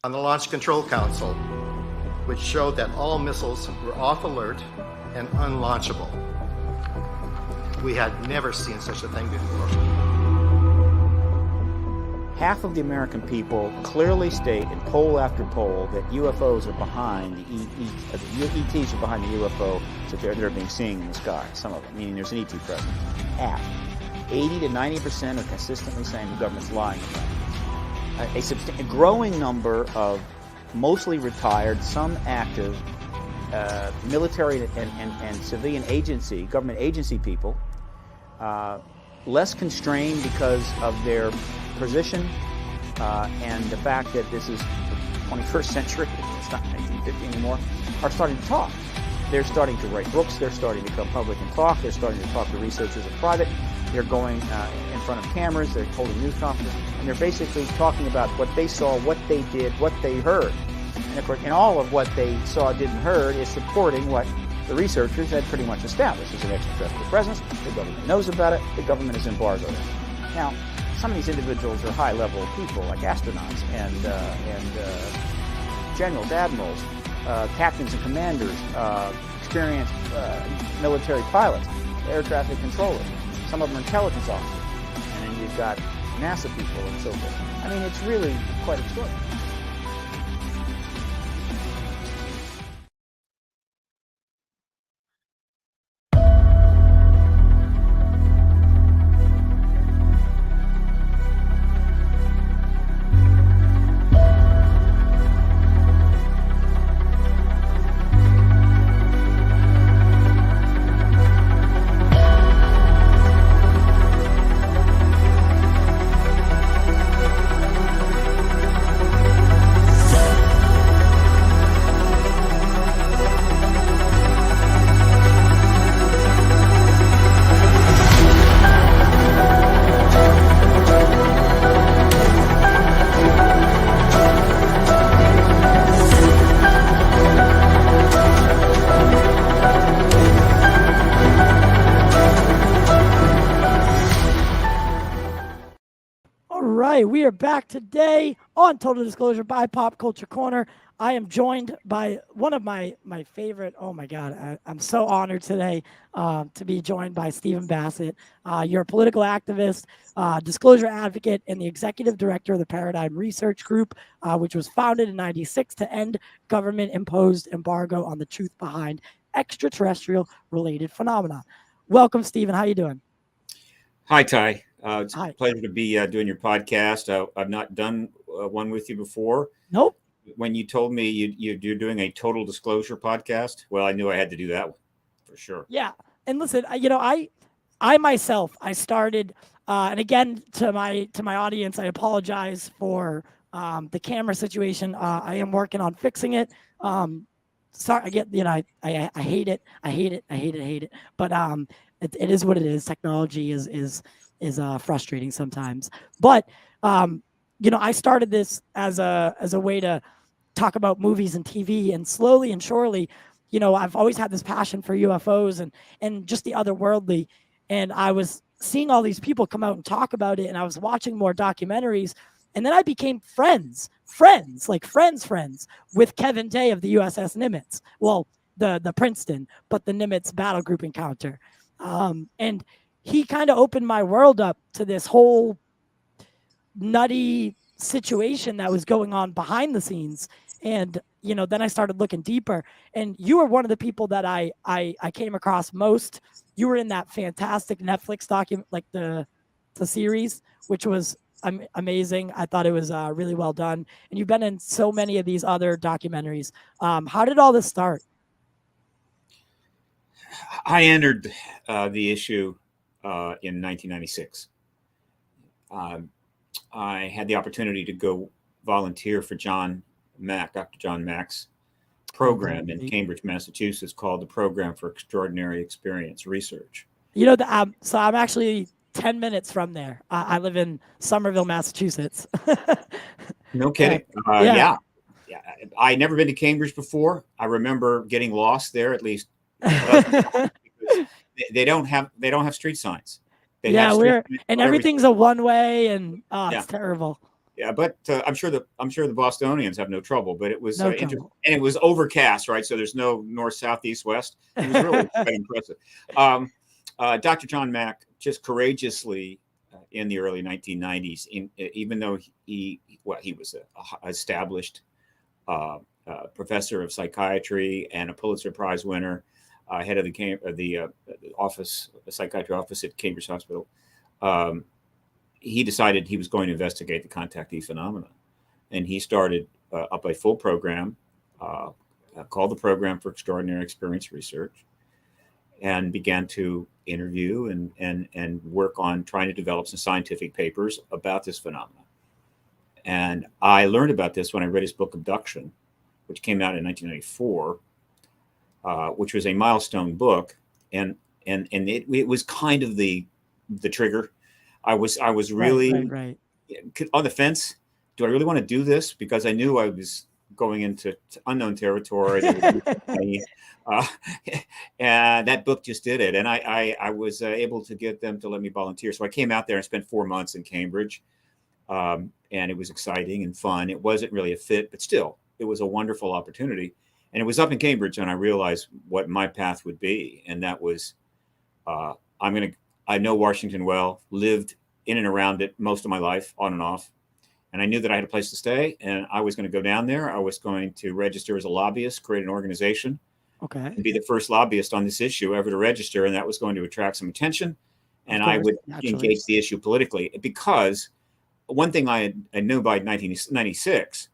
on the Launch Control Council, which showed that all missiles were off alert and unlaunchable. We had never seen such a thing before. Half of the American people clearly state in poll after poll that UFOs are behind the ETs are behind the UFO that they're being seen in the sky. Some of them, meaning there's an ET present. Half, 80 to 90% are consistently saying the government's lying about it. A growing number of mostly retired, some active military and civilian agency, government agency people, less constrained because of their position and the fact that this is the 21st century, it's not 1950 anymore, are starting to talk. They're starting to write books, they're starting to come public and talk, they're starting to talk to researchers in private, they're going in front of cameras, they're holding news conferences, and they're basically talking about what they saw, what they did, what they heard. And of course, and all of what they saw, did, and heard is supporting what the researchers had pretty much established as an extraterrestrial presence. The government knows about it, the government is embargoed. Now, some of these individuals are high-level people, like astronauts and generals, admirals, captains and commanders, experienced military pilots, air traffic controllers. Some of them are intelligence officers. And then you've got NASA people and so forth. I mean, it's really quite extraordinary. We are back today on Total Disclosure by Pop Culture Corner. I am joined by one of my favorite, oh my God, I'm so honored today to be joined by Stephen Bassett. You're a political activist, disclosure advocate, and the executive director of the Paradigm Research Group, which was founded in '96 to end government-imposed embargo on the truth behind extraterrestrial-related phenomena. Welcome, Stephen. How you doing? Hi, Ty. It's a pleasure to be doing your podcast. I've not done one with you before. Nope. When you told me you're doing a total disclosure podcast, well, I knew I had to do that one for sure. Yeah. And listen, I myself, I started, and again, to my audience, I apologize for the camera situation. I am working on fixing it. Sorry, I get, I hate it. I hate it. But it is what it is. Technology is frustrating sometimes. But I started this as a way to talk about movies and TV, and slowly and surely, I've always had this passion for UFOs and just the otherworldly. And I was seeing all these people come out and talk about it, and I was watching more documentaries, and then I became friends with Kevin Day of the USS Nimitz. Well, the Princeton, but the Nimitz battle group encounter. And he kind of opened my world up to this whole nutty situation that was going on behind the scenes. And, then I started looking deeper, and you were one of the people that I came across most. You were in that fantastic Netflix document, like the series, which was amazing. I thought it was really well done. And you've been in so many of these other documentaries. How did all this start? I entered the issue in 1996. I had the opportunity to go volunteer for Dr. John Mack's program in Cambridge, Massachusetts, called the Program for Extraordinary Experience Research. So I'm actually 10 minutes from there. I live in Somerville, Massachusetts. No kidding. Yeah. I had never been to Cambridge before. I remember getting lost there, at least. Because they don't have street signs. Everything's a one way, and it's terrible. Yeah, but I'm sure the Bostonians have no trouble. But it was No interesting, trouble. and it was overcast, right? So there's no north, south, east, west. It was really quite impressive. Dr. John Mack just courageously in the early 1990s, even though he was a established professor of psychiatry and a Pulitzer Prize winner, head of the psychiatry office at Cambridge Hospital. He decided he was going to investigate the contactee phenomenon, and he started up a full program called the Program for Extraordinary Experience Research, and began to interview and work on trying to develop some scientific papers about this phenomenon. And I learned about this when I read his book Abduction, which came out in 1994, which was a milestone book, and it was kind of the trigger. I was really right. on the fence. Do I really want to do this? Because I knew I was going into unknown territory. And that book just did it. And I was able to get them to let me volunteer. So I came out there and spent 4 months in Cambridge. And it was exciting and fun. It wasn't really a fit, but still, it was a wonderful opportunity. And it was up in Cambridge, and I realized what my path would be. And that was, I know Washington well, lived in and around it most of my life, on and off. And I knew that I had a place to stay, and I was going to go down there. I was going to register as a lobbyist, create an organization, and be the first lobbyist on this issue ever to register. And that was going to attract some attention. And I would engage the issue politically, because one thing I knew by 1996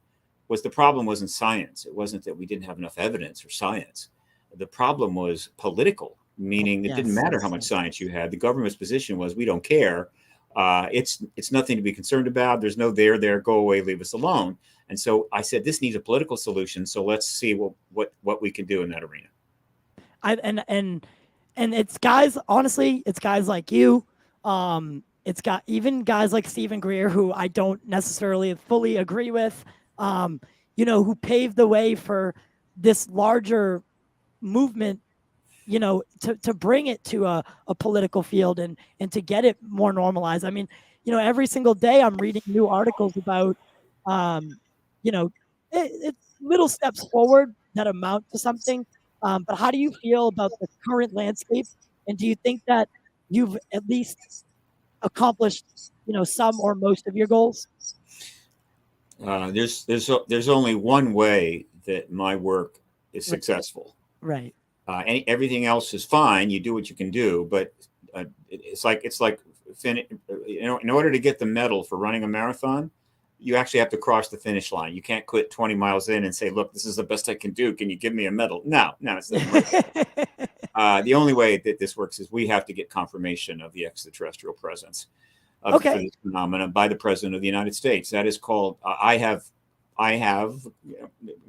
was the problem wasn't science. It wasn't that we didn't have enough evidence or science. The problem was political, meaning it didn't matter how much science you had. The government's position was, we don't care. It's nothing to be concerned about. There's no there, go away, leave us alone. And so I said, this needs a political solution. So let's see what we can do in that arena. And it's guys, honestly, it's guys like you. It's got even guys like Stephen Greer, who I don't necessarily fully agree with, who paved the way for this larger movement, to bring it to a political field and to get it more normalized. I mean, every single day I'm reading new articles about, it's little steps forward that amount to something. But how do you feel about the current landscape? And do you think that you've at least accomplished, some or most of your goals? There's only one way that my work is successful. Right. Everything else is fine. You do what you can do, but it's like in order to get the medal for running a marathon, you actually have to cross the finish line. You can't quit 20 miles in and say, "Look, this is the best I can do. Can you give me a medal?" No, it's not. The only way that this works is we have to get confirmation of the extraterrestrial presence of this phenomenon by the President of the United States. That is called. I have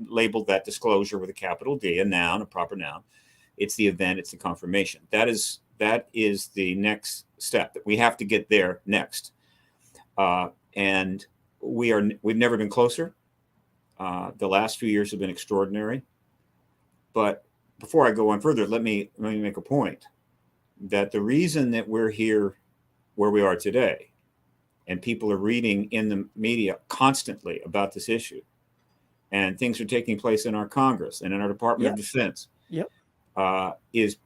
labeled that disclosure with a capital D, a noun, a proper noun. It's the event. It's the confirmation. That is the next step that we have to get there next. And we've never been closer. The last few years have been extraordinary. But before I go on further, let me make a point that the reason that we're here where we are today, and people are reading in the media constantly about this issue, and things are taking place in our Congress and in our Department of Defense, is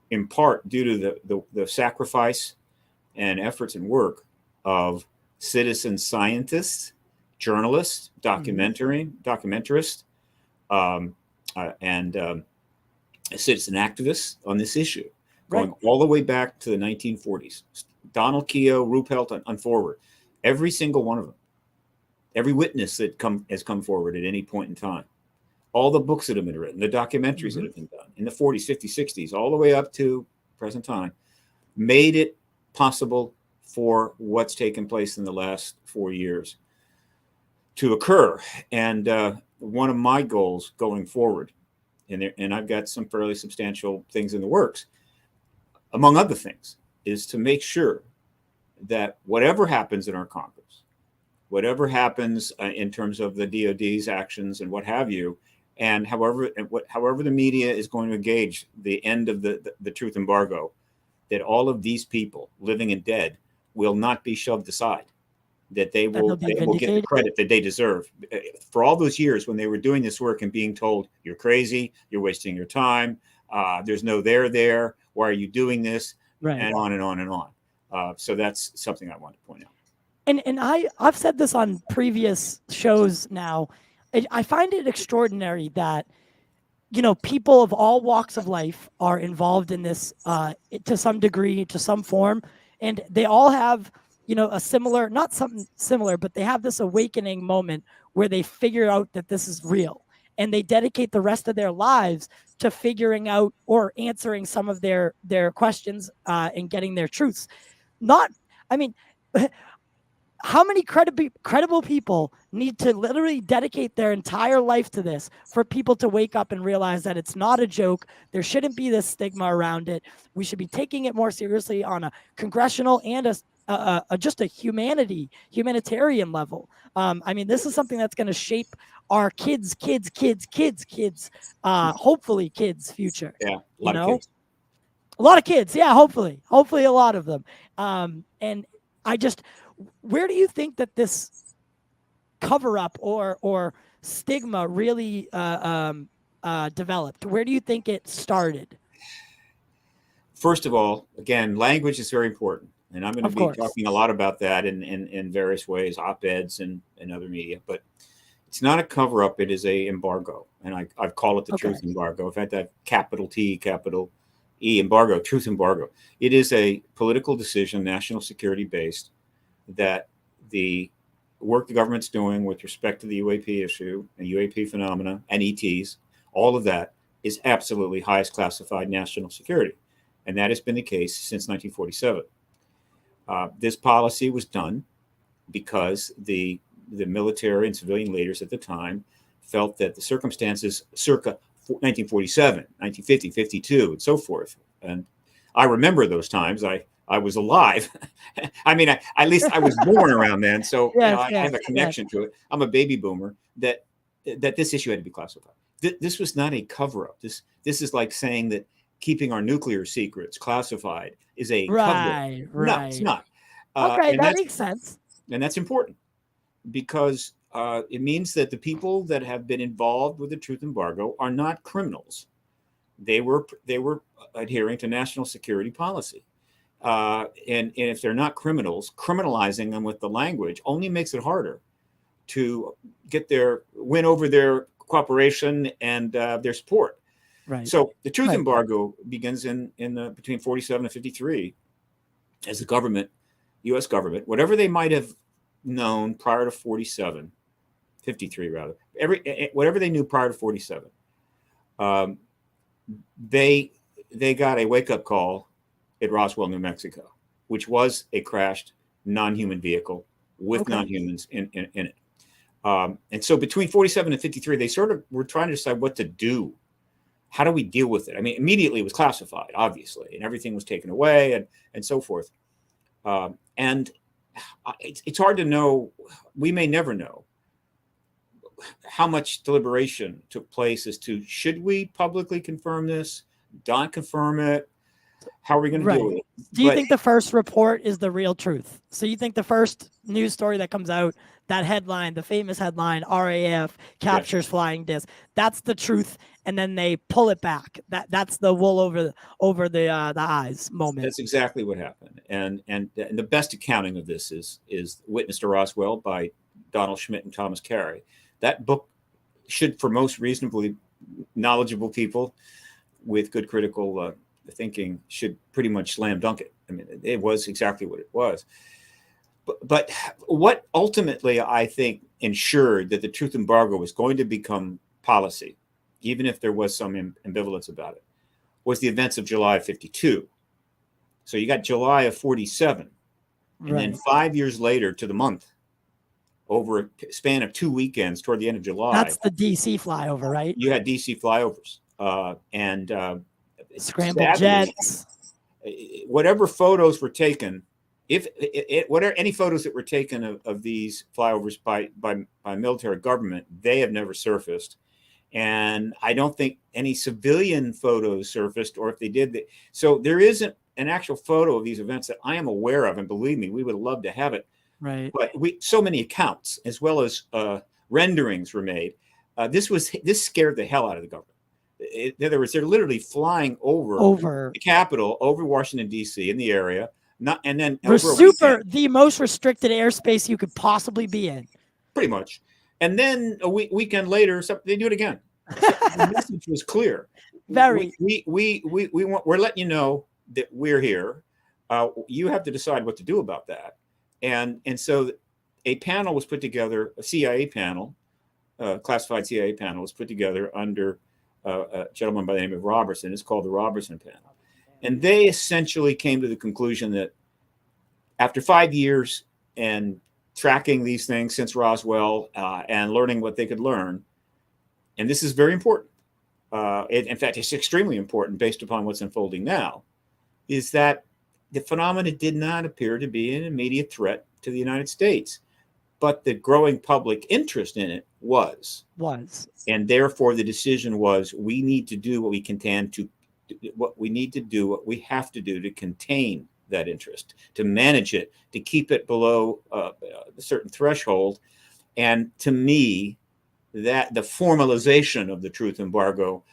in part due to the sacrifice and efforts and work of citizen scientists, journalists, documentarists, and citizen activists on this issue, going all the way back to the 1940s. Donald Keogh, Ruppelt, and forward. Every single one of them. Every witness that has come forward at any point in time. All the books that have been written, the documentaries that have been done in the 40s, 50s, 60s, all the way up to present time, made it possible for what's taken place in the last 4 years to occur. And one of my goals going forward, and I've got some fairly substantial things in the works, among other things, is to make sure that whatever happens in our Congress, whatever happens in terms of the DOD's actions and what have you, and however the media is going to engage the end of the truth embargo, that all of these people, living and dead, will not be shoved aside. that they That they'll will be get the vindicated. credit that they deserve for all those years when they were doing this work and being told, you're crazy, you're wasting your time, there's no there, why are you doing this, Right. and on and on and on. So that's something I want to point out. And I've said this on previous shows now. I find it extraordinary that, you know, people of all walks of life are involved in this to some degree, to some form, and they all have, you know, a similar, not something similar, but they have this awakening moment where they figure out that this is real, and they dedicate the rest of their lives to figuring out or answering some of their questions and getting their truths. Not, I mean, how many credible people need to literally dedicate their entire life to this for people to wake up and realize that it's not a joke? There shouldn't be this stigma around it. We should be taking it more seriously on a congressional and just a humanitarian level. I mean, this is something that's going to shape our kids, hopefully kids' future. Yeah, a lot of kids. A lot of kids, yeah, hopefully a lot of them. And I just, where do you think that this cover up or stigma really developed? Where do you think it started? First of all, again, language is very important. And I'm going to be talking a lot about that in various ways, op-eds and other media. But it's not a cover up. It is a embargo. And I've called it the truth embargo. In fact, I have capital T, capital E, embargo, truth embargo. It is a political decision, national security based, that the work the government's doing with respect to the UAP issue and UAP phenomena and ETs, all of that is absolutely highest classified national security. And that has been the case since 1947. This policy was done because the military and civilian leaders at the time felt that the circumstances circa 1947, 1950, 52, and so forth. And I remember those times. I was alive. I mean, at least I was born around then. So I have a connection to it. I'm a baby boomer that this issue had to be classified. This was not a cover up. This is like saying that keeping our nuclear secrets classified is a cover up. No, it's not. Okay, that makes sense. And that's important because it means that the people that have been involved with the truth embargo are not criminals. They were adhering to national security policy. And if they're not criminals, criminalizing them with the language only makes it harder to win over their cooperation and their support. Right. So the truth embargo begins in between 47 and 53 as the government, U.S. government, whatever they might have known prior to 47, 53 rather, whatever they knew prior to 47, they got a wake-up call at Roswell, New Mexico, which was a crashed non-human vehicle with non-humans in it. And so between 47 and 53, they sort of were trying to decide what to do. How do we deal with it? I mean, immediately it was classified, obviously, and everything was taken away and so forth. And it's hard to know. We may never know how much deliberation took place as to should we publicly confirm this, not confirm it? How are we going to deal with it? Do you think the first report is the real truth? So you think the first news story that comes out, that headline, the famous headline, RAF captures flying disc, that's the truth, and then they pull it back. That's the wool over the eyes moment. That's exactly what happened. And the best accounting of this is Witness to Roswell by Donald Schmitt and Thomas Carey. That book should, for most reasonably knowledgeable people with good critical thinking, should pretty much slam dunk it. I mean, it was exactly what it was. But what ultimately I think ensured that the truth embargo was going to become policy, even if there was some ambivalence about it, was the events of July of 52. So you got July of 47, and then 5 years later to the month, over a span of 2 weekends toward the end of July. That's the DC flyover, right? You had DC flyovers and scrambled jets. Whatever photos were taken, any photos that were taken of these flyovers by military government, they have never surfaced. And I don't think any civilian photos surfaced, or if they did, so there isn't an actual photo of these events that I am aware of. And believe me, we would love to have it. Right. but so many accounts as well as renderings were made. This scared the hell out of the government. In other words, they're literally flying over the Capitol, over Washington D.C. in the area, and then over the most restricted airspace you could possibly be in, pretty much. And then a weekend later, they do it again. So the message was clear. Very. We're letting you know that we're here. You have to decide what to do about that. And so a panel was put together, a CIA panel, classified CIA panel was put together under a gentleman by the name of Robertson. It's called the Robertson panel. And they essentially came to the conclusion that after 5 years and tracking these things since Roswell and learning what they could learn, and this is very important, in fact, it's extremely important based upon what's unfolding now, is that the phenomena did not appear to be an immediate threat to the United States, but the growing public interest in it was. And therefore the decision was, we need to do what we can what we have to do to contain that interest, to manage it, to keep it below a certain threshold. And to me, that the formalization of the truth embargo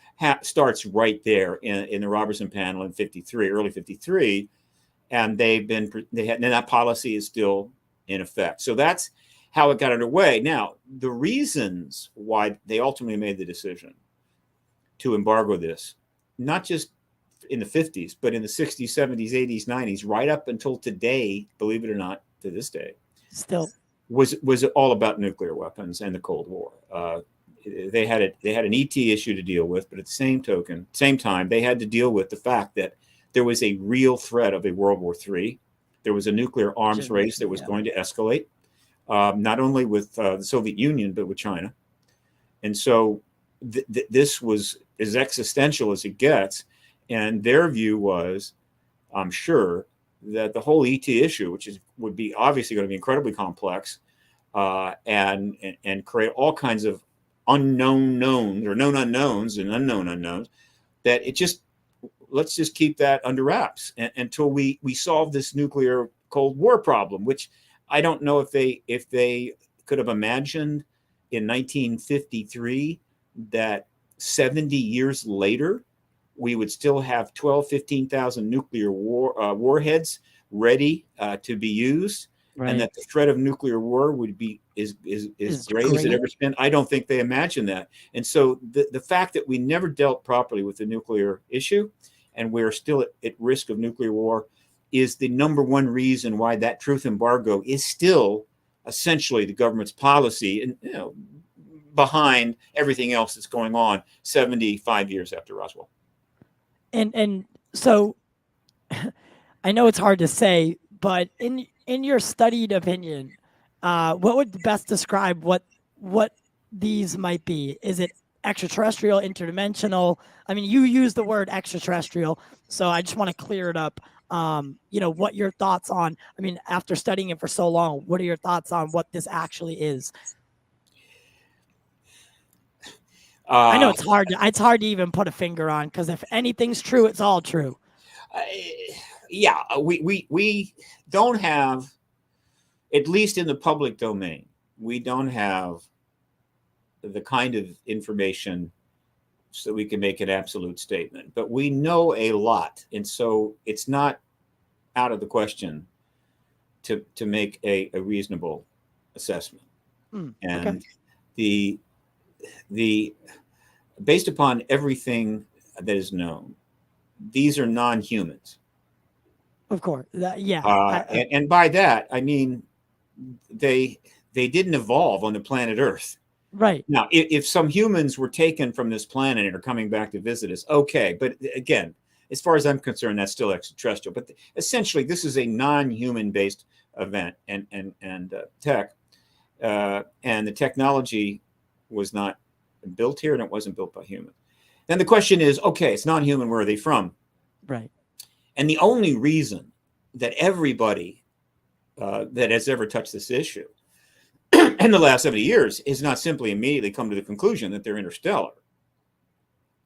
starts right there in the Robertson panel in early 53. And and that policy is still in effect. So that's how it got underway. Now, the reasons why they ultimately made the decision to embargo this, not just in the 50s, but in the 60s, 70s, 80s, 90s, right up until today, believe it or not, to this day, still was all about nuclear weapons and the Cold War. They had an ET issue to deal with, but at the same time, they had to deal with the fact that there was a real threat of a World War III. There was a nuclear arms race that was going to escalate, not only with the Soviet Union, but with China. And so this was as existential as it gets. And their view was, I'm sure, that the whole ET issue, which would be obviously going to be incredibly complex and create all kinds of unknown knowns or known unknowns and unknown unknowns, that let's just keep that under wraps until we solve this nuclear Cold War problem, which I don't know if they could have imagined in 1953 that 70 years later we would still have 15,000 nuclear warheads ready to be used, and that the threat of nuclear war would be as great as it ever been. I don't think they imagined that. And so the fact that we never dealt properly with the nuclear issue, and we're still at risk of nuclear war, is the number one reason why that truth embargo is still essentially the government's policy, and behind everything else that's going on 75 years after Roswell. And so I know it's hard to say, but in your studied opinion, what would best describe what these might be? Is it extraterrestrial, interdimensional? I mean, you use the word extraterrestrial, so I just want to clear it up. What your thoughts on, I mean, after studying it for so long, what are your thoughts on what this actually is? I know it's hard to even put a finger on, because if anything's true, it's all true. We don't have, at least in the public domain, we don't have the kind of information so we can make an absolute statement, but we know a lot. And so it's not out of the question to make a reasonable assessment. And the based upon everything that is known, these are non-humans. Of course. And by that, I mean, they didn't evolve on the planet Earth. Right. Now, if some humans were taken from this planet and are coming back to visit us, okay. But again, as far as I'm concerned, that's still extraterrestrial. But essentially, this is a non-human based event and tech. And the technology was not built here, and it wasn't built by humans. Then the question is, okay, it's non-human, where are they from? Right. And the only reason that everybody that has ever touched this issue in the last 70 years is not simply immediately come to the conclusion that they're interstellar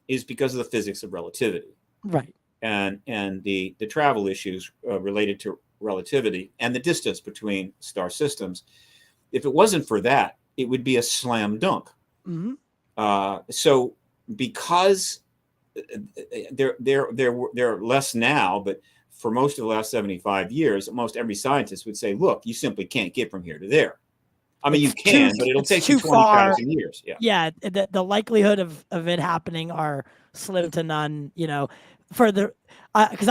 is because of the physics of relativity. Right. And the travel issues related to relativity and the distance between star systems. If it wasn't for that, it would be a slam dunk. Mm-hmm. So because they're less now, but for most of the last 75 years, almost every scientist would say, look, you simply can't get from here to there. I mean, you can, but it'll take you 20,000 years. Yeah. The likelihood of it happening are slim to none, for the, because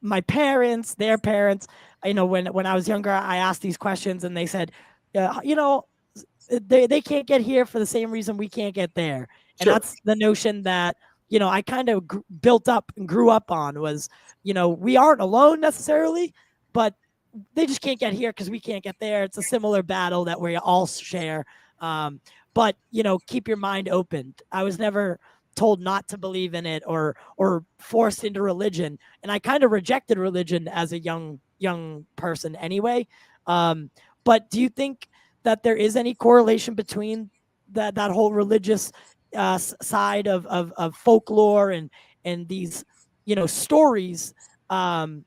my parents, their parents, when I was younger, I asked these questions and they said, they can't get here for the same reason we can't get there. And that's the notion that, I kind of built up and grew up on was, we aren't alone necessarily, but they just can't get here because we can't get there. It's a similar battle that we all share. But, keep your mind open. I was never told not to believe in it or forced into religion. And I kind of rejected religion as a young person anyway. But do you think that there is any correlation between that whole religious side of folklore and these, stories, kind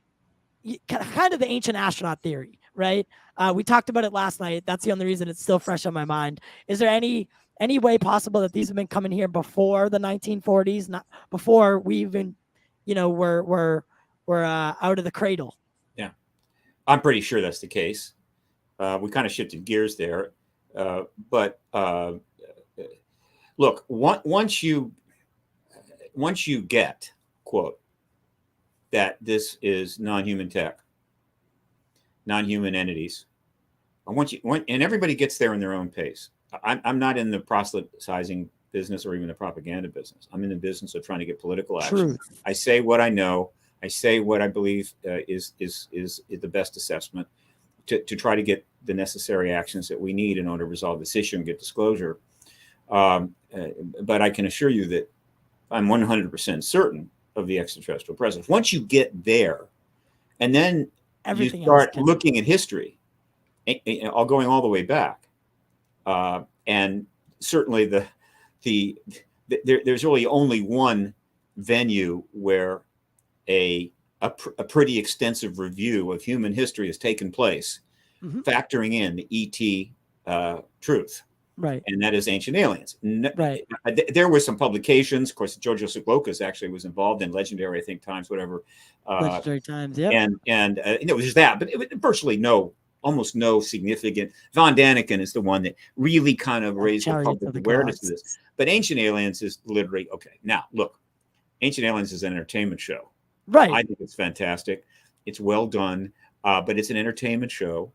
of the ancient astronaut theory, right? We talked about it last night. That's the only reason it's still fresh on my mind. Is there any way possible that these have been coming here before the 1940s, not before we even, were out of the cradle? Yeah, I'm pretty sure that's the case. We kind of shifted gears there, but look, once you get, quote, that this is non-human tech, non-human entities, and everybody gets there in their own pace. I'm not in the proselytizing business or even the propaganda business. I'm in the business of trying to get political action. Truth. I say what I know. I say what I believe is the best assessment to try to get the necessary actions that we need in order to resolve this issue and get disclosure. But I can assure you that I'm 100% certain of the extraterrestrial presence. Once you get there, and then everything you start looking at history, all going all the way back, and certainly there's really only one venue where a pretty extensive review of human history has taken place, factoring in the ET truth. Right. And that is Ancient Aliens. Right. There were some publications. Of course, Georgios Tsoukalos actually was involved in Legendary, I think, Times, whatever. Legendary Times, yeah. And it was just that, but it was virtually almost no significant. Von Daniken is the one that really kind of raised the public awareness of this. But Ancient Aliens is literally, okay, now, look, Ancient Aliens is an entertainment show. Right. I think it's fantastic. It's well done, but it's an entertainment show.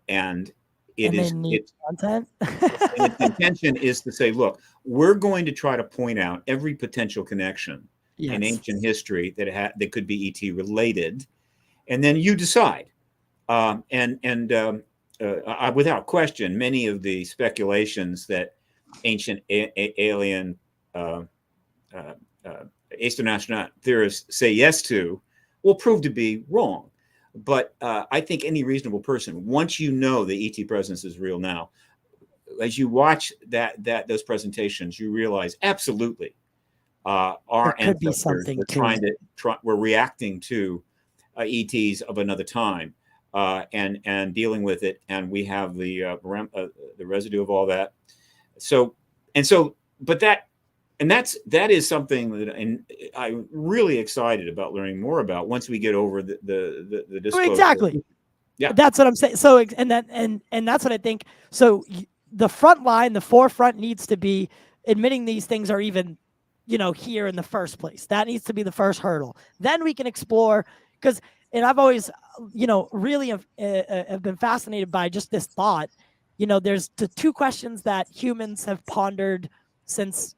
And its content. its intention is to say, look, we're going to try to point out every potential connection in ancient history that could be ET related, and then you decide. Without question, many of the speculations that ancient alien astronaut theorists say yes to will prove to be wrong. But I think any reasonable person, once you know the ET presence is real now, as you watch those presentations, you realize absolutely our ancestors were reacting to ETs of another time and dealing with it, and we have the residue of all that. That is something that I'm really excited about learning more about once we get over the disclosure. Exactly. Yeah, that's what I'm saying. So, and that's what I think. So, the front line, the forefront needs to be admitting these things are even, here in the first place. That needs to be the first hurdle. Then we can explore, and I've always, really have been fascinated by just this thought. There's the two questions that humans have pondered since,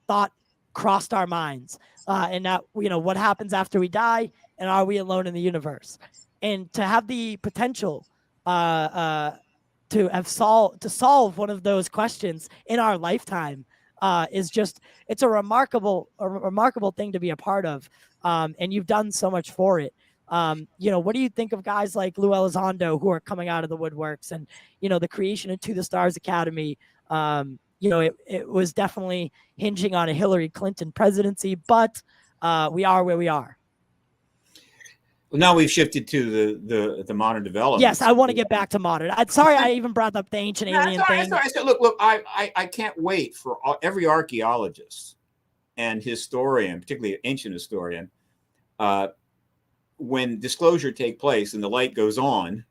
thought crossed our minds, and that, what happens after we die, and are we alone in the universe? And to have the potential to solve one of those questions in our lifetime is just, it's a remarkable thing to be a part of, and you've done so much for it. What do you think of guys like Lou Elizondo who are coming out of the woodworks, and the creation of To the Stars Academy? It was definitely hinging on a Hillary Clinton presidency, but we are where we are. Now we've shifted to the modern developments. Yes, I want to get back to modern. I'm sorry I even brought up the ancient alien thing. I said, look, I can't wait for every archaeologist and historian, particularly ancient historian, when disclosure take place and the light goes on,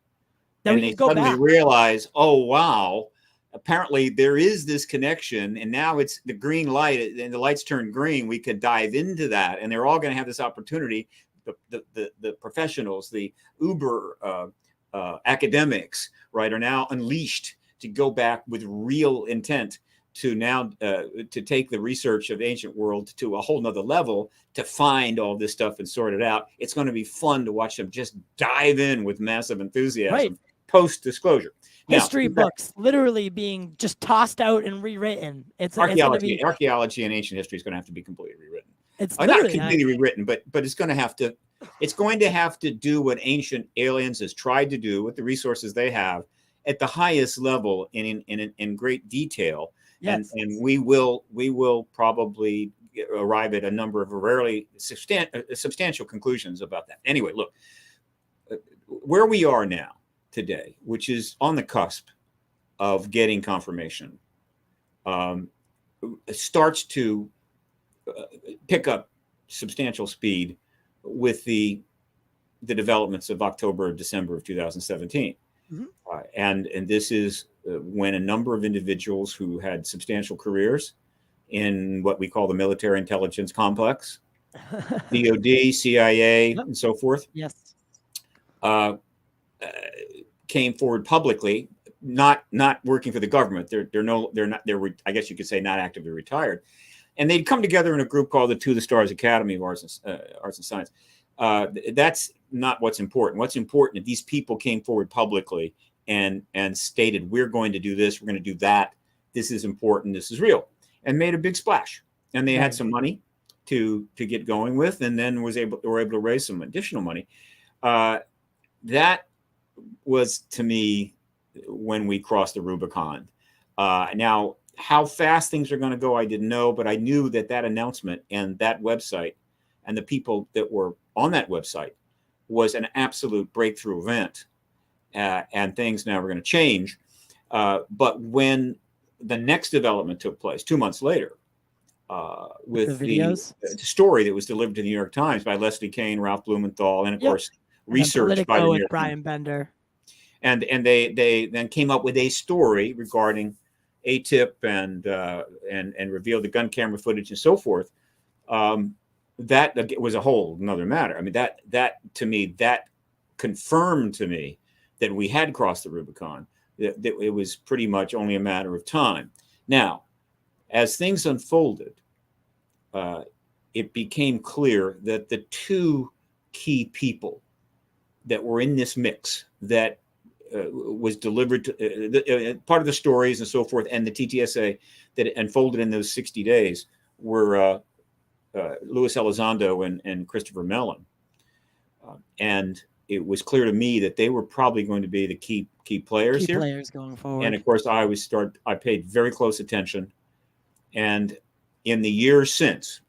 then and they suddenly realize, oh wow, apparently there is this connection, and now it's the green light, and the lights turn green. We could dive into that, and they're all going to have this opportunity. The professionals, the uber academics, right, are now unleashed to go back with real intent to now to take the research of the ancient world to a whole nother level, to find all this stuff and sort it out. It's going to be fun to watch them just dive in with massive enthusiasm post disclosure. History books literally being just tossed out and rewritten. Archaeology and ancient history is going to have to be completely rewritten. It's not completely rewritten, but it's going to have to. It's going to have to do what ancient aliens has tried to do with the resources they have at the highest level in great detail. Yes. And we will probably arrive at a number of rarely substantial conclusions about that. Anyway, look, where we are now today, which is on the cusp of getting confirmation, starts to pick up substantial speed with the developments of October, December of 2017. Mm-hmm. And this is when a number of individuals who had substantial careers in what we call the military intelligence complex, DOD, CIA, and so forth, came forward publicly, not working for the government. They're I guess you could say not actively retired. And they'd come together in a group called the To the Stars Academy of Arts and Science. That's not what's important. What's important is these people came forward publicly and stated, we're going to do this, we're going to do that. This is important. This is real, and made a big splash. And they had some money to get going with, and then were able to raise some additional money. That was, to me, when we crossed the Rubicon. Now, how fast things are going to go, I didn't know, but I knew that announcement and that website and the people that were on that website was an absolute breakthrough event, and things now were going to change. But when the next development took place 2 months later, with the story that was delivered to the New York Times by Leslie Kean, Ralph Blumenthal, and of course research by the New York Brian Bender, and they then came up with a story regarding ATIP and revealed the gun camera footage and so forth. That was a whole another matter. I mean, that to me, that confirmed to me that we had crossed the Rubicon, that it was pretty much only a matter of time. Now, as things unfolded, it became clear that the two key people that were in this mix that was delivered to part of the stories and so forth, and the TTSA that unfolded in those 60 days were Luis Elizondo and Christopher Mellon. And it was clear to me that they were probably going to be the key players here. Players going forward. And of course, I paid very close attention. And in the years since,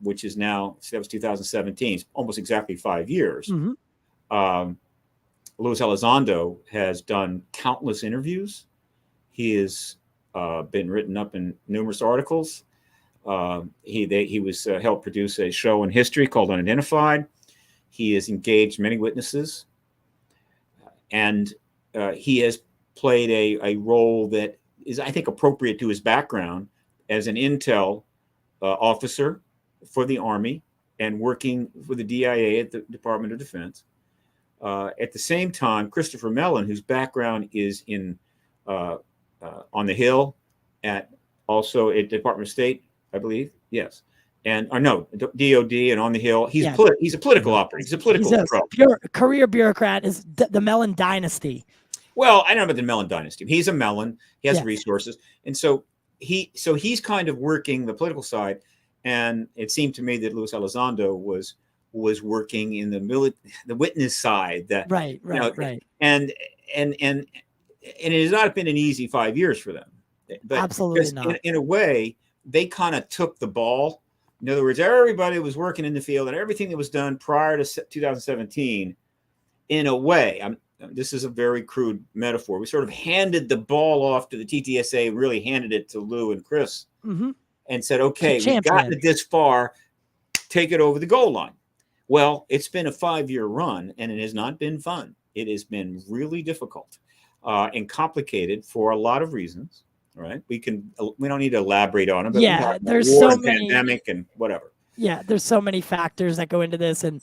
which is now, that was 2017, almost exactly 5 years, Luis Elizondo has done countless interviews. He has been written up in numerous articles. He was helped produce a show in history called Unidentified. He has engaged many witnesses, and he has played a role that is, I think, appropriate to his background as an intel officer for the Army and working for the DIA at the Department of Defense. At the same time, Christopher Mellon, whose background is in on the Hill, also at Department of State, I believe, yes, DOD and on the Hill. He's a political operator. He's a political career bureaucrat. Is the Mellon dynasty? Well, I don't know about the Mellon dynasty. He's a Mellon. He has resources, and so he's kind of working the political side. And it seemed to me that Luis Elizondo was working in the witness side. Right. And it has not been an easy 5 years for them. But absolutely not. In a way, they kind of took the ball In other words, everybody was working in the field, and everything that was done prior to 2017, in a way, this is a very crude metaphor, we sort of handed the ball off to the TTSA, really handed it to Lou and Chris, and said, okay, we've gotten it this far, take it over the goal line. Well, it's been a 5-year run, and it has not been fun. It has been really difficult and complicated for a lot of reasons. Right? We don't need to elaborate on it. But yeah, there's war, so many pandemic and whatever. Yeah, there's so many factors that go into this, and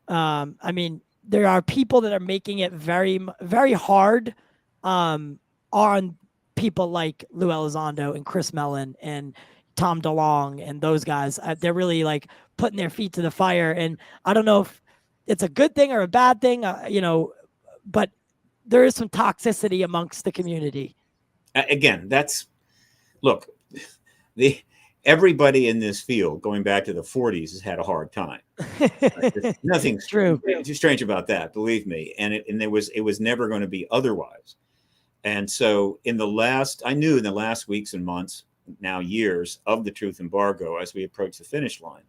I mean, there are people that are making it very, very hard on people like Lou Elizondo and Chris Mellon and Tom DeLonge and those guys. They're really like putting their feet to the fire, and I don't know if it's a good thing or a bad thing, you know, but there is some toxicity amongst the community. Again, look, everybody in this field, going back to the 40s, has had a hard time. Right? Nothing's true. Too strange about that, believe me. And it was never going to be otherwise. And so I knew in the last weeks and months, now years, of the truth embargo, as we approach the finish line,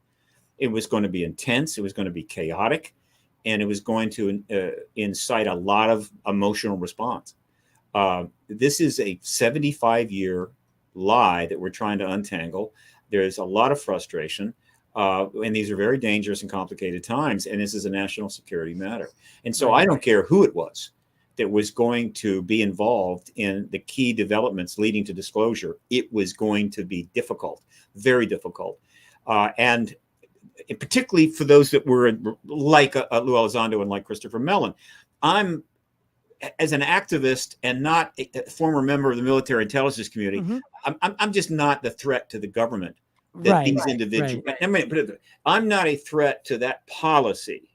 it was going to be intense, it was going to be chaotic, and it was going to incite a lot of emotional response. This is a 75-year lie that we're trying to untangle. There's a lot of frustration, and these are very dangerous and complicated times, and this is a national security matter. And so I don't care who it was that was going to be involved in the key developments leading to disclosure. It was going to be difficult, very difficult. And particularly for those that were like Lou Elizondo and like Christopher Mellon. As an activist and not a former member of the military intelligence community, I'm just not the threat to the government that these individuals. I'm not a threat to that policy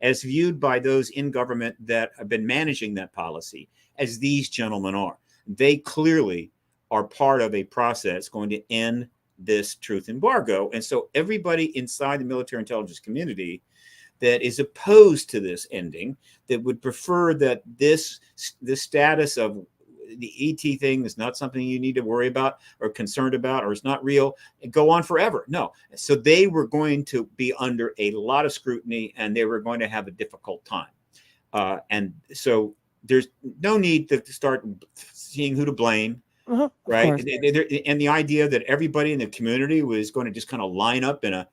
as viewed by those in government that have been managing that policy, as these gentlemen are. They clearly are part of a process going to end this truth embargo. And so everybody inside the military intelligence community that is opposed to this ending, that would prefer that this status of the ET thing is not something you need to worry about or concerned about, or is not real, and go on forever. No. So they were going to be under a lot of scrutiny, and they were going to have a difficult time. And so there's no need to start seeing who to blame. Right. And the idea that everybody in the community was going to just kind of line up and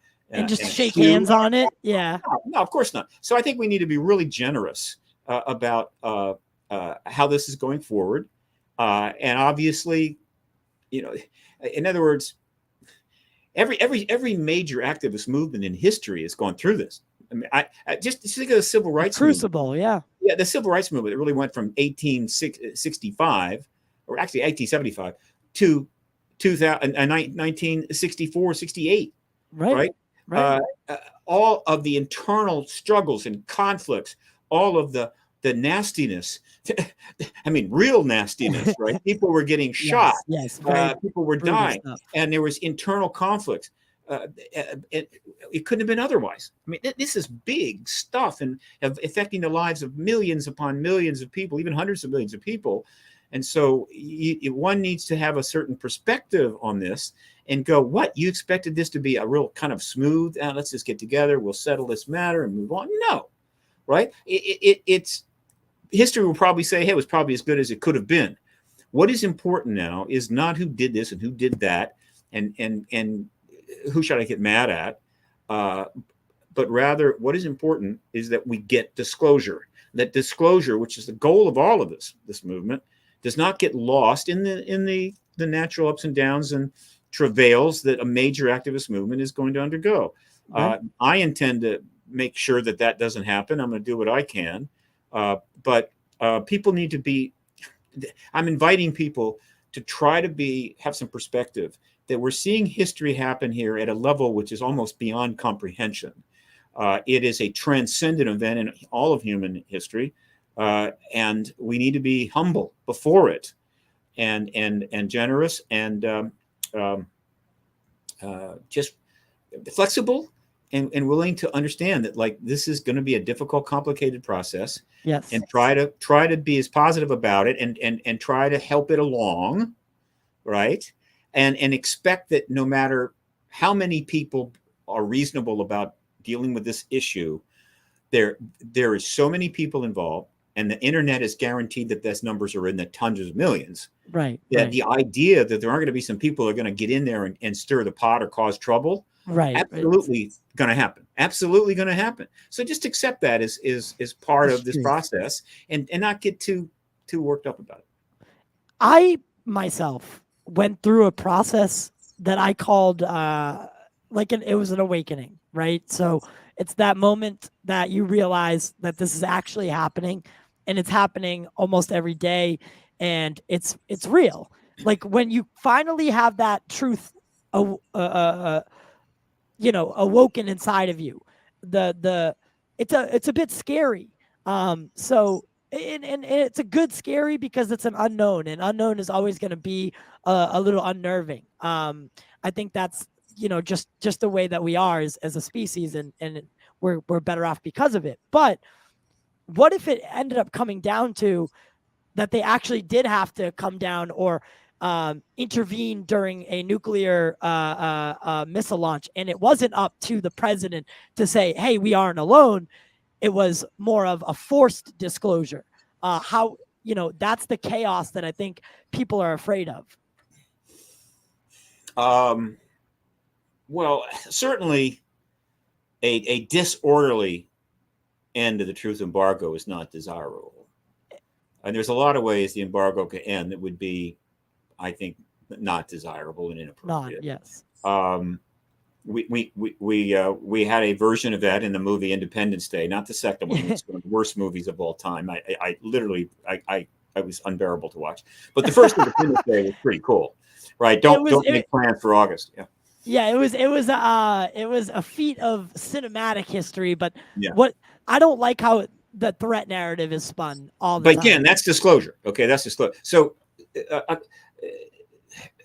just shake hands on it. Yeah. No, of course not. So I think we need to be really generous about how this is going forward. And obviously, you know, in other words, every major activist movement in history has gone through this. I mean, I just think of the civil rights crucible. Movement. Yeah, the civil rights movement. It really went from 1865, or actually 1875, to 1964, 68. Right. All of the internal struggles and conflicts, all of the nastiness. I mean, real nastiness, right? People were getting shot. Yes. People were dying, and there was internal conflicts. It couldn't have been otherwise. I mean, this is big stuff and affecting the lives of millions upon millions of people, even hundreds of millions of people. And so one needs to have a certain perspective on this and go, what? You expected this to be a real kind of smooth, let's just get together, we'll settle this matter and move on. No, right? It's history will probably say, hey, it was probably as good as it could have been. What is important now is not who did this and who did that and who should I get mad at, but rather what is important is that we get disclosure. That disclosure, which is the goal of all of this movement, does not get lost in the natural ups and downs and travails that a major activist movement is going to undergo. I intend to make sure that doesn't happen. I'm going to do what I can. But people need to be, I'm inviting people to try to have some perspective that we're seeing history happen here at a level which is almost beyond comprehension. It is a transcendent event in all of human history. And we need to be humble before it, and generous, and just flexible and willing to understand that, like, this is going to be a difficult, complicated process. Yes. And try to be as positive about it and try to help it along, right? And expect that no matter how many people are reasonable about dealing with this issue, there is so many people involved, and the internet is guaranteed that those numbers are in the hundreds of millions. Right. That Right. the idea that there aren't going to be some people who are going to get in there and stir the pot or cause trouble, Right. absolutely going to happen. Absolutely going to happen. So just accept that as part of this process, and not get too worked up about it. I myself went through a process that I called it was an awakening, right? So it's that moment that you realize that this is actually happening, and it's happening almost every day, and it's real. Like when you finally have that truth, awoken inside of you, it's a bit scary. So and it's a good scary because it's an unknown, and unknown is always going to be a little unnerving. I think that's just the way that we are as a species, and we're better off because of it. But what if it ended up coming down to that they actually did have to come down or intervene during a nuclear missile launch, and it wasn't up to the president to say, hey, we aren't alone. It was more of a forced disclosure. That's the chaos that I think people are afraid of. Well, certainly a disorderly end of the truth embargo is not desirable. And there's a lot of ways the embargo could end that would be, I think, not desirable and inappropriate. Yes. We had a version of that in the movie Independence Day, not the second one. It's one of the worst movies of all time. I literally was unbearable to watch. But the first Independence Day was pretty cool, right? Don't make plans for August. Yeah. Yeah, it was a feat of cinematic history, but yeah. What I don't like how the threat narrative is spun all the time. But again, that's disclosure. Okay, that's disclosure. So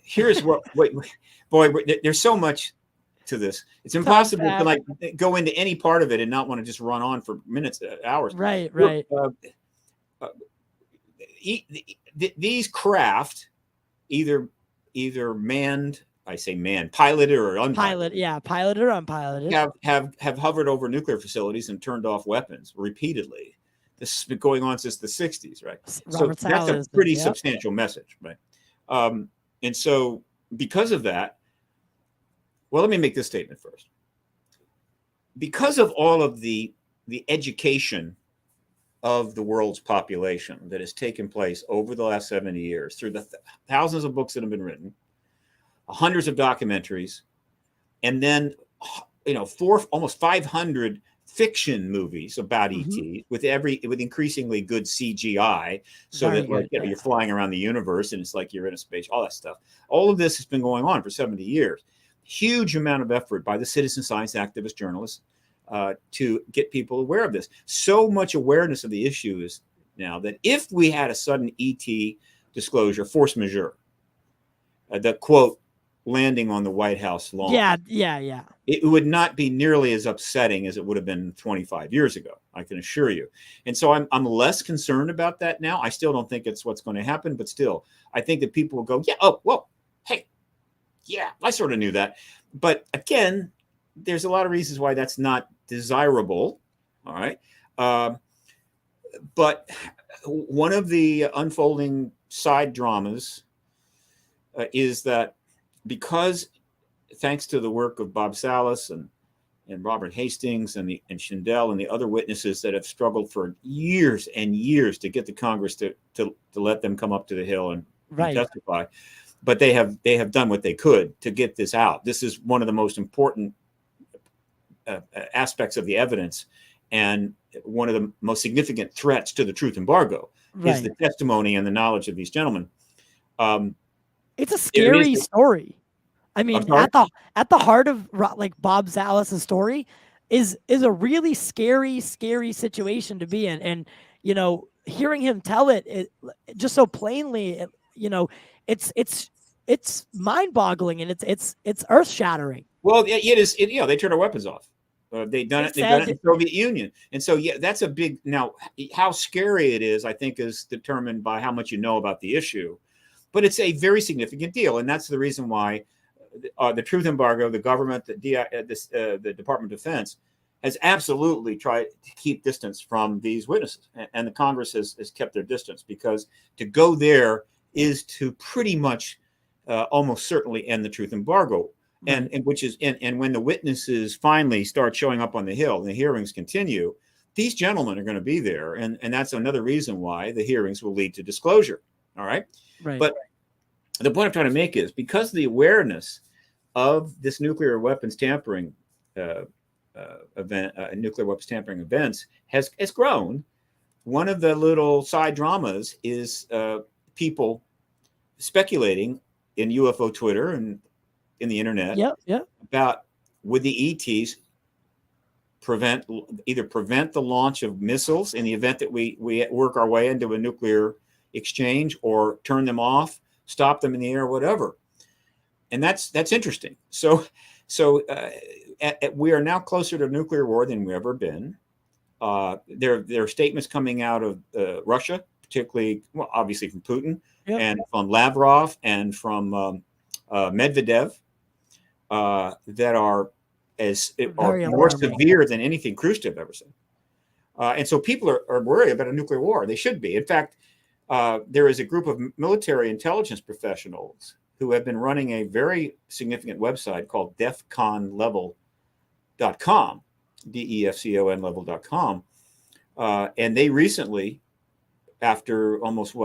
here's boy, there's so much to this. It's impossible to like go into any part of it and not want to just run on for minutes, hours. Right. These craft, either manned, I say manned, piloted or unpiloted. Piloted or unpiloted. Have hovered over nuclear facilities and turned off weapons repeatedly. This has been going on since the 60s, right? So that's a pretty substantial message, right? And so because of that, well, let me make this statement first. Because of all of the education of the world's population that has taken place over the last 70 years through the thousands of books that have been written, hundreds of documentaries, and then almost 500 fiction movies about ET with increasingly good CGI, so that you're flying around the universe and it's like you're in a space, all that stuff. All of this has been going on for 70 years. Huge amount of effort by the citizen science activist journalists to get people aware of this. So much awareness of the issue is now that if we had a sudden ET disclosure, force majeure, the quote, landing on the White House lawn. Yeah. It would not be nearly as upsetting as it would have been 25 years ago, I can assure you. And so I'm less concerned about that now. I still don't think it's what's going to happen, but still, I think that people will go, yeah, oh, whoa, hey, yeah, I sort of knew that. But again, there's a lot of reasons why that's not desirable, all right? But one of the unfolding side dramas is that because thanks to the work of Bob Salas and Robert Hastings and Schindel and the other witnesses that have struggled for years and years to get the Congress to let them come up to the Hill and testify, but they have done what they could to get this out. This is one of the most important aspects of the evidence, and one of the most significant threats to the truth embargo is the testimony and the knowledge of these gentlemen. It's a scary story. I mean, at the heart of like Bob Salas' story is a really scary situation to be in. And, hearing him tell it just so plainly, it's mind boggling, and it's earth shattering. Well, it is. They turned our weapons off. They've done it in the Soviet Union. And so, that's a big, now how scary it is, I think, is determined by how much you know about the issue. But it's a very significant deal. And that's the reason why the truth embargo, the government, the Department of Defense has absolutely tried to keep distance from these witnesses, and the Congress has kept their distance, because to go there is to pretty much almost certainly end the truth embargo. And when the witnesses finally start showing up on the Hill and the hearings continue, these gentlemen are going to be there, and that's another reason why the hearings will lead to disclosure. All right. But the point I'm trying to make is, because the awareness of this nuclear weapons tampering nuclear weapons tampering events has grown. One of the little side dramas is people speculating in UFO Twitter and in the internet about, would the ETs either prevent the launch of missiles in the event that we work our way into a nuclear exchange, or turn them off, stop them in the air, whatever. And that's interesting. So we are now closer to nuclear war than we've ever been. There are statements coming out of Russia, particularly, well, obviously from Putin, and from Lavrov and from Medvedev, that are more severe than anything Khrushchev ever said. And so people are worried about a nuclear war. They should be. In fact, there is a group of military intelligence professionals who have been running a very significant website called defconlevel.com, DEFCON level.com. And they recently, after almost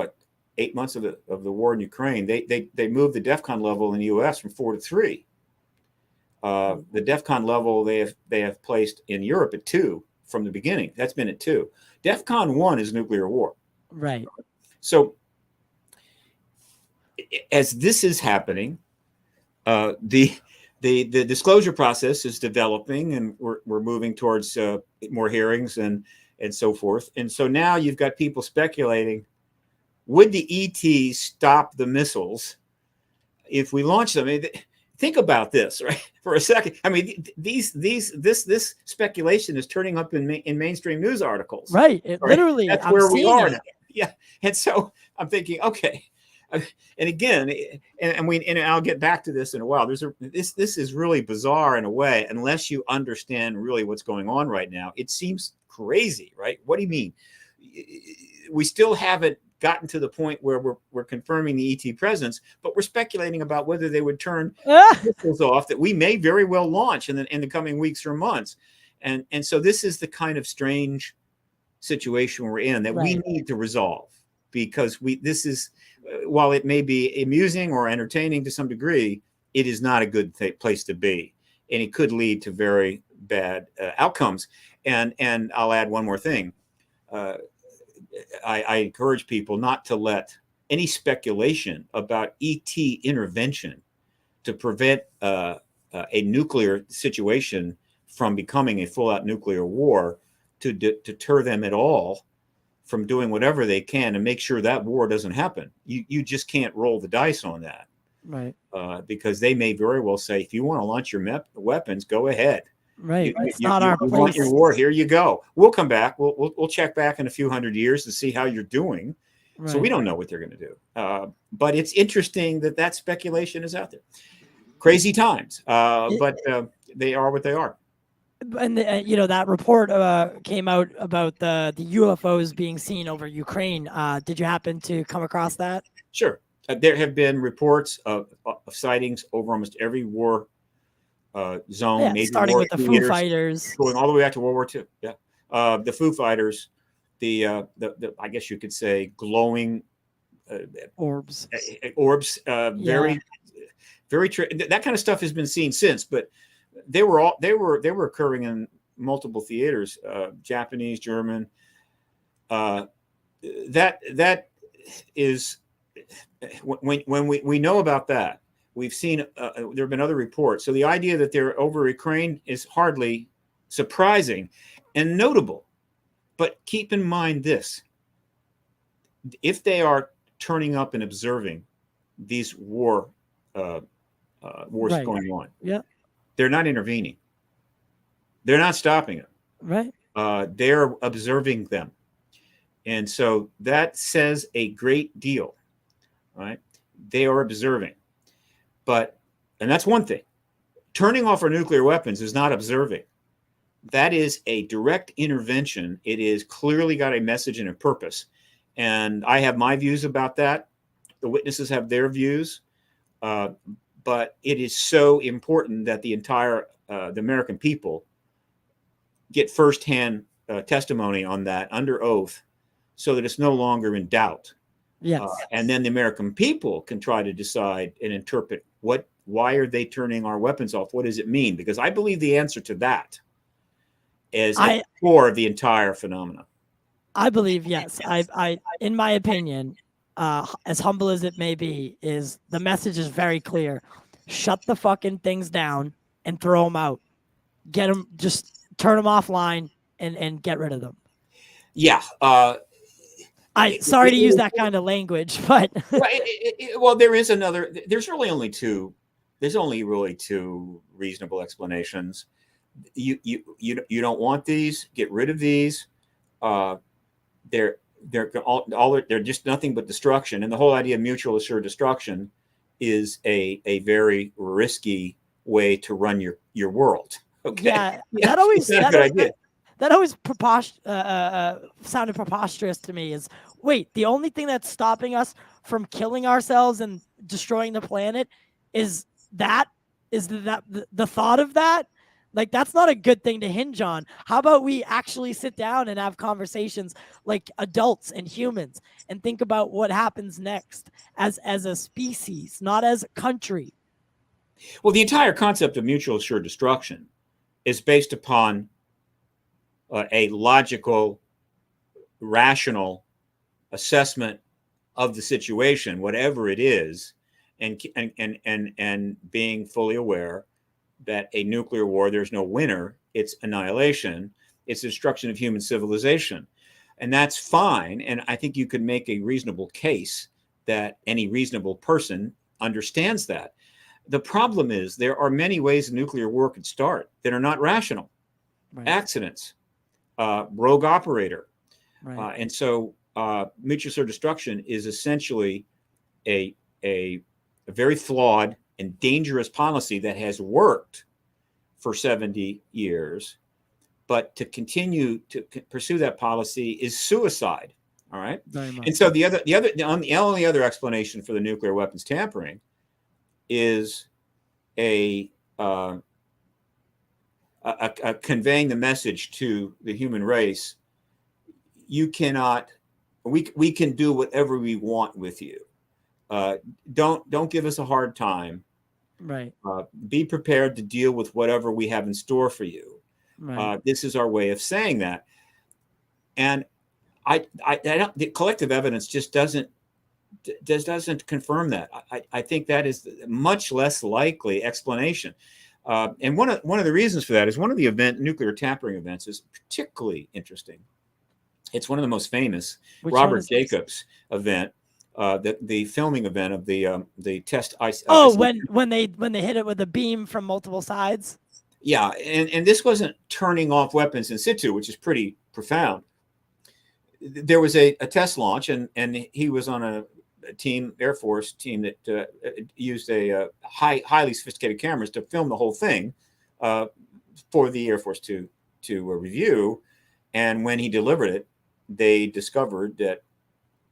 8 months of the war in Ukraine, they moved the DEFCON level in the US from 4 to 3. The DEFCON level they have placed in Europe at 2 from the beginning. That's been at 2. DEFCON 1 is nuclear war. Right. So as this is happening, the disclosure process is developing, and we're moving towards more hearings and so forth. And so now you've got people speculating, would the ETs stop the missiles if we launch them? I mean, think about this, right, for a second. I mean, this speculation is turning up in mainstream news articles. Right. Literally, that's where we are now. Yeah. And so I'm thinking, okay. And again, and I'll get back to this in a while. This is really bizarre in a way, unless you understand really what's going on right now. It seems crazy, right? What do you mean? We still haven't gotten to the point where we're confirming the ET presence, but we're speculating about whether they would turn missiles off that we may very well launch in the coming weeks or months. And so this is the kind of strange situation we're in that we need to resolve, because this is, while it may be amusing or entertaining to some degree, it is not a good place to be, and it could lead to very bad outcomes. And I'll add one more thing. I encourage people not to let any speculation about ET intervention to prevent a nuclear situation from becoming a full-out nuclear war to deter them at all from doing whatever they can to make sure that war doesn't happen. You just can't roll the dice on that, right? Because they may very well say, if you want to launch your weapons, go ahead. Right. It's not our place. Want your war? Here you go. We'll come back. We'll check back in a few hundred years to see how you're doing. Right. So we don't know what they're going to do. But it's interesting that speculation is out there. Crazy times, but they are what they are. And that report came out about the UFOs being seen over Ukraine. Did you happen to come across that? Sure. There have been reports of sightings over almost every war zone. Yeah, starting with the Foo Fighters, going all the way back to World War II. Yeah, the Foo Fighters, the I guess you could say glowing orbs. Very that kind of stuff has been seen since, but they were occurring in multiple theaters, Japanese, German. That is when we know about that. We've seen there have been other reports. So the idea that they're over Ukraine is hardly surprising and notable. But keep in mind this: if they are turning up and observing these wars going on, they're not intervening. They're not stopping it. Right. They're observing them. And so that says a great deal, right? They are observing. But And that's one thing. Turning off our nuclear weapons is not observing. That is a direct intervention. It is clearly got a message and a purpose. And I have my views about that. The witnesses have their views. But it is so important that the American people get firsthand testimony on that under oath so that it's no longer in doubt. Yes. And then the American people can try to decide and interpret why are they turning our weapons off? What does it mean? Because I believe the answer to that is at the core of the entire phenomenon. I believe, yes. I in my opinion, as humble as it may be, is the message is very clear. Shut the fucking things down and throw them out. Get them, just turn them offline and get rid of them. Yeah. Sorry to use that kind of language, but well, there's only really two reasonable explanations. You don't want these, get rid of these. They're just nothing but destruction. And the whole idea of mutual assured destruction is a very risky way to run your world. Okay. Yeah, that always sounded preposterous to me. Is wait, the only thing that's stopping us from killing ourselves and destroying the planet is the thought of that? Like, that's not a good thing to hinge on. How about we actually sit down and have conversations like adults and humans and think about what happens next as a species, not as a country? Well, the entire concept of mutual assured destruction is based upon a logical, rational assessment of the situation, whatever it is, and being fully aware that a nuclear war, there's no winner. It's annihilation. It's destruction of human civilization. And that's fine. And I think you could make a reasonable case that any reasonable person understands that. The problem is there are many ways a nuclear war could start that are not rational. Right. Accidents, rogue operator. Right. And so mutual assured destruction is essentially a very flawed and dangerous policy that has worked for 70 years, but to continue to pursue that policy is suicide. All right. And so the only other explanation for the nuclear weapons tampering is a conveying the message to the human race: you cannot, we can do whatever we want with you. Don't give us a hard time. Right. Be prepared to deal with whatever we have in store for you. Right. This is our way of saying that. And I don't, the collective evidence just doesn't confirm that. I think that is a much less likely explanation. And one of the reasons for that is one of the nuclear tampering events is particularly interesting. It's one of the most famous, Robert Jacobs event. The filming event of the test ice. When they hit it with a beam from multiple sides. Yeah, and this wasn't turning off weapons in situ, which is pretty profound. There was a test launch, and he was on a Air Force team that used a highly sophisticated cameras to film the whole thing for the Air Force to review. And when he delivered it, they discovered that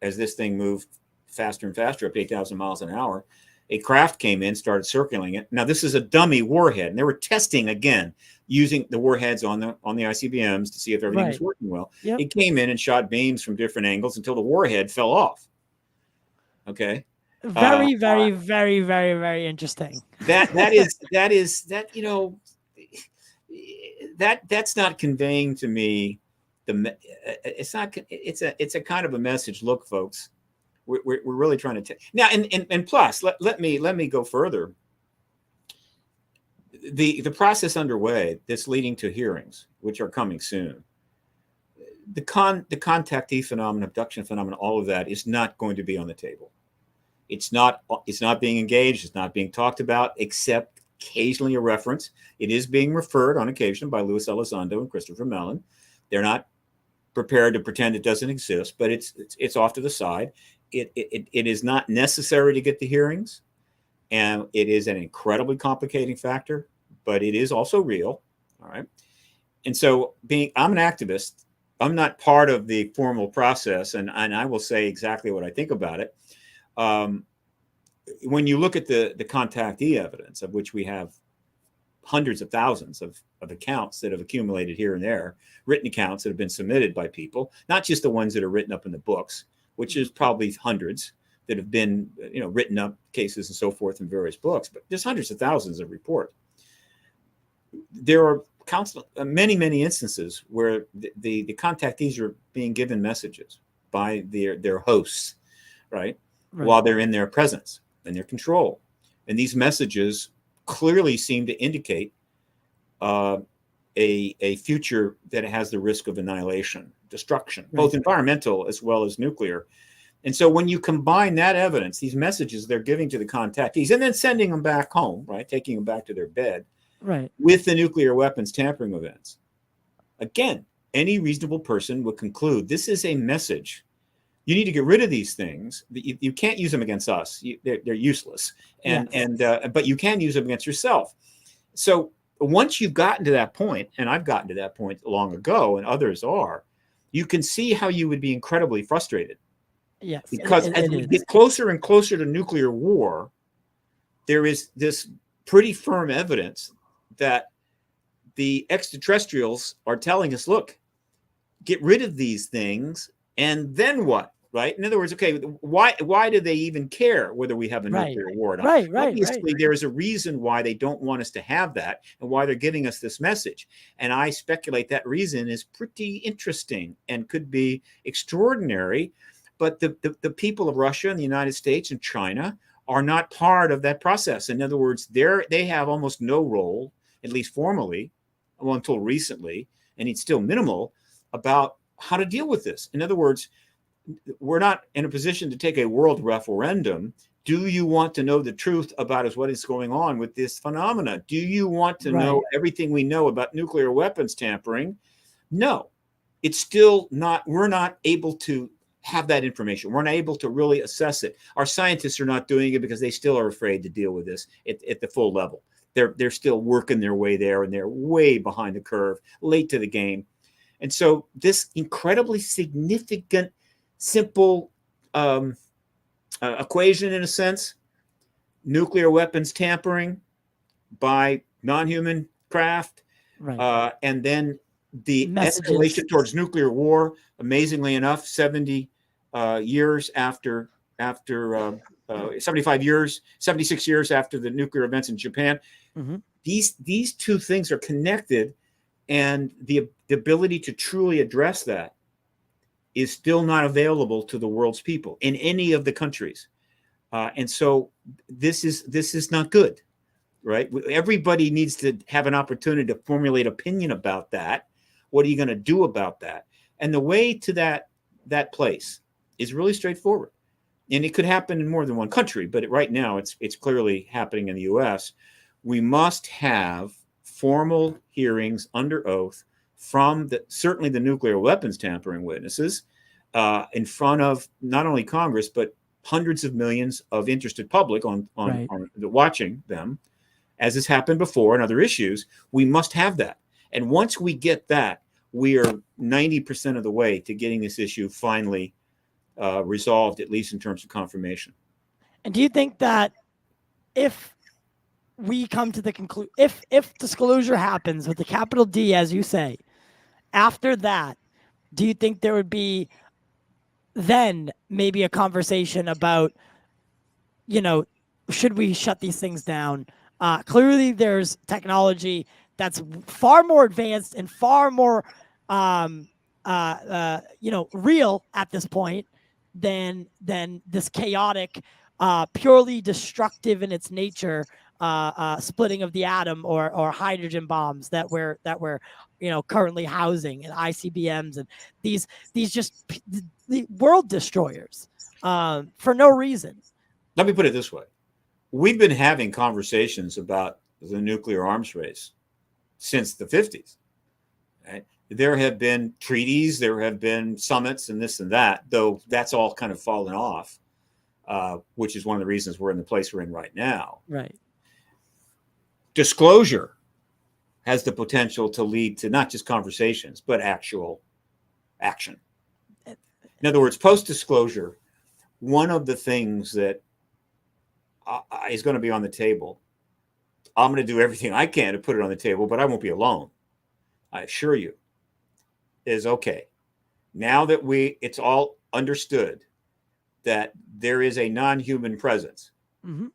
as this thing moved faster and faster, up to 8,000 miles an hour, a craft came in, started circling it. Now, this is a dummy warhead, and they were testing again using the warheads on the ICBMs to see if everything was working well. Yep. It came in and shot beams from different angles until the warhead fell off. Okay. Very, very, very, very, very interesting. That's not conveying to me it's a kind of a message. Look, folks, we're really trying to now, and plus, let me go further. The process underway that's leading to hearings, which are coming soon. The contactee phenomenon, abduction phenomenon, all of that is not going to be on the table. It's not being engaged. It's not being talked about, except occasionally a reference. It is being referred on occasion by Luis Elizondo and Christopher Mellon. They're not prepared to pretend it doesn't exist, but it's off to the side. It is not necessary to get the hearings. And it is an incredibly complicating factor, but it is also real. All right. And so I'm an activist. I'm not part of the formal process, and I will say exactly what I think about it. When you look at the contactee evidence, of which we have hundreds of thousands of accounts that have accumulated here and there, written accounts that have been submitted by people, not just the ones that are written up in the books, which is probably hundreds that have been, written up cases and so forth in various books, but there's hundreds of thousands of reports. There are many instances where the contactees are being given messages by their hosts, right, while they're in their presence and their control. And these messages clearly seem to indicate a future that has the risk of annihilation, destruction, both environmental as well as nuclear. And so when you combine that evidence, these messages they're giving to the contactees and then sending them back home, right, taking them back to their bed, with the nuclear weapons tampering events, again, any reasonable person would conclude this is a message. You need to get rid of these things. You can't use them against us. They're useless. But you can use them against yourself. So once you've gotten to that point, and I've gotten to that point long ago, and others are, you can see how you would be incredibly frustrated. Yes. Because as we get closer and closer to nuclear war, there is this pretty firm evidence that the extraterrestrials are telling us, look, get rid of these things, and then what? Right? In other words, okay, why do they even care whether we have a nuclear war or not? Obviously, there is a reason why they don't want us to have that and why they're giving us this message. And I speculate that reason is pretty interesting and could be extraordinary. But the people of Russia and the United States and China are not part of that process. In other words, they have almost no role, at least formally, well, until recently, and it's still minimal, about how to deal with this. In other words, we're not in a position to take a world referendum. Do you want to know the truth about what is going on with this phenomena? Do you want to know everything we know about nuclear weapons tampering? No, it's still not. We're not able to have that information. We're not able to really assess it. Our scientists are not doing it because they still are afraid to deal with this at the full level. They're still working their way there, and they're way behind the curve, late to the game. And so this incredibly significant, simple equation, in a sense, nuclear weapons tampering by non-human craft, and then the escalation towards nuclear war, amazingly enough, 70 years after 76 years after the nuclear events in Japan. These two things are connected, and the ability to truly address that is still not available to the world's people in any of the countries. And so this is not good, right? Everybody needs to have an opportunity to formulate opinion about that. What are you going to do about that? And the way to that place is really straightforward. And it could happen in more than one country, but right now it's clearly happening in the US. We must have formal hearings under oath from certainly the nuclear weapons tampering witnesses in front of not only Congress, but hundreds of millions of interested public on watching them, as has happened before in other issues. We must have that. And once we get that, we are 90% of the way to getting this issue finally resolved, at least in terms of confirmation. And do you think that if we come to the conclusion, if disclosure happens with the capital D, as you say, after that, do you think there would be then maybe a conversation about, should we shut these things down? Clearly, there's technology that's far more advanced and far more, real at this point than this chaotic, purely destructive in its nature, splitting of the atom or hydrogen bombs that we're currently housing, and ICBMs and these just the world destroyers for no reason. Let me put it this way. We've been having conversations about the nuclear arms race since the 50s. Right? There have been treaties, there have been summits and this and that, though that's all kind of fallen off. which is one of the reasons we're in the place we're in right now. Right. Disclosure has the potential to lead to not just conversations, but actual action. In other words, post-disclosure, one of the things that is going to be on the table, I'm going to do everything I can to put it on the table, but I won't be alone. I assure you, is okay. Now that it's all understood that there is a non-human presence. Mm-hmm.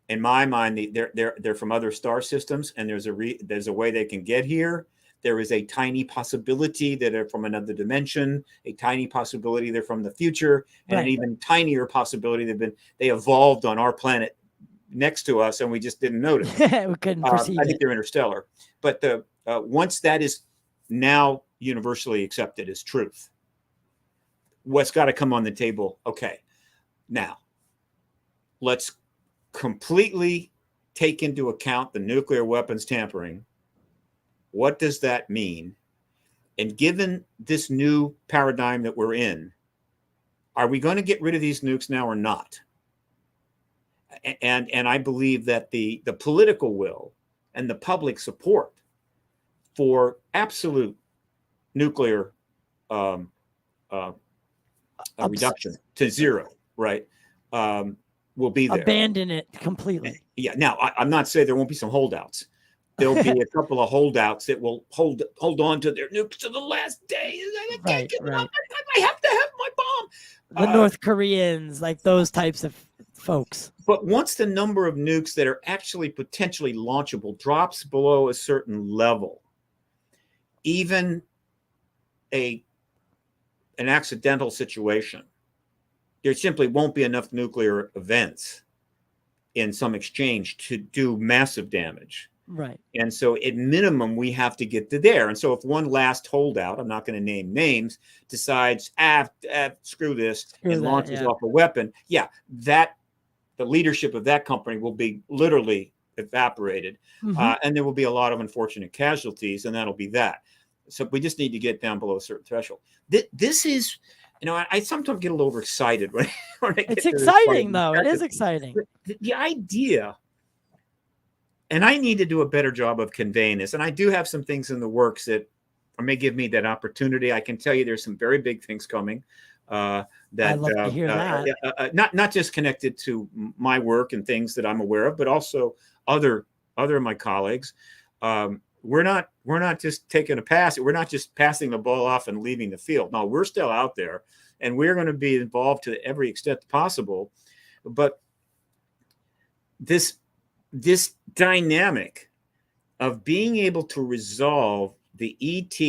In my mind, they're from other star systems, and there's a way they can get here. There is a tiny possibility that they're from another dimension, a tiny possibility they're from the future, and an even tinier possibility they evolved on our planet next to us, and we just didn't notice. We couldn't perceive I think they're interstellar. But once that is now universally accepted as truth, what's got to come on the table? Okay, now let's completely take into account the nuclear weapons tampering. What does that mean? And given this new paradigm that we're in, are we going to get rid of these nukes now or not? And I believe that the political will and the public support for absolute nuclear reduction to zero, right, will be there. Abandon it completely. Yeah. Now, I'm not saying there won't be some holdouts. There'll be a couple of holdouts that will hold on to their nukes to the last day. I can't give them up. I have to have my bomb. The North Koreans, like those types of folks. But once the number of nukes that are actually potentially launchable drops below a certain level, even an accidental situation, there simply won't be enough nuclear events in some exchange to do massive damage. Right. And so at minimum, we have to get to there. And so if one last holdout, I'm not going to name names, decides, screw this, and launches off a weapon, the leadership of that company will be literally evaporated. Mm-hmm. And there will be a lot of unfortunate casualties, and that'll be that. So we just need to get down below a certain threshold. This is, I sometimes get a little overexcited when I get It's exciting, though. It is exciting. The idea, and I need to do a better job of conveying this, and I do have some things in the works that may give me that opportunity. I can tell you there's some very big things coming. I'd love to hear that. Not just connected to my work and things that I'm aware of, but also other of my colleagues. We're not just taking a pass. We're not just passing the ball off and leaving the field. No, we're still out there, and we're going to be involved to every extent possible. But this dynamic of being able to resolve the ET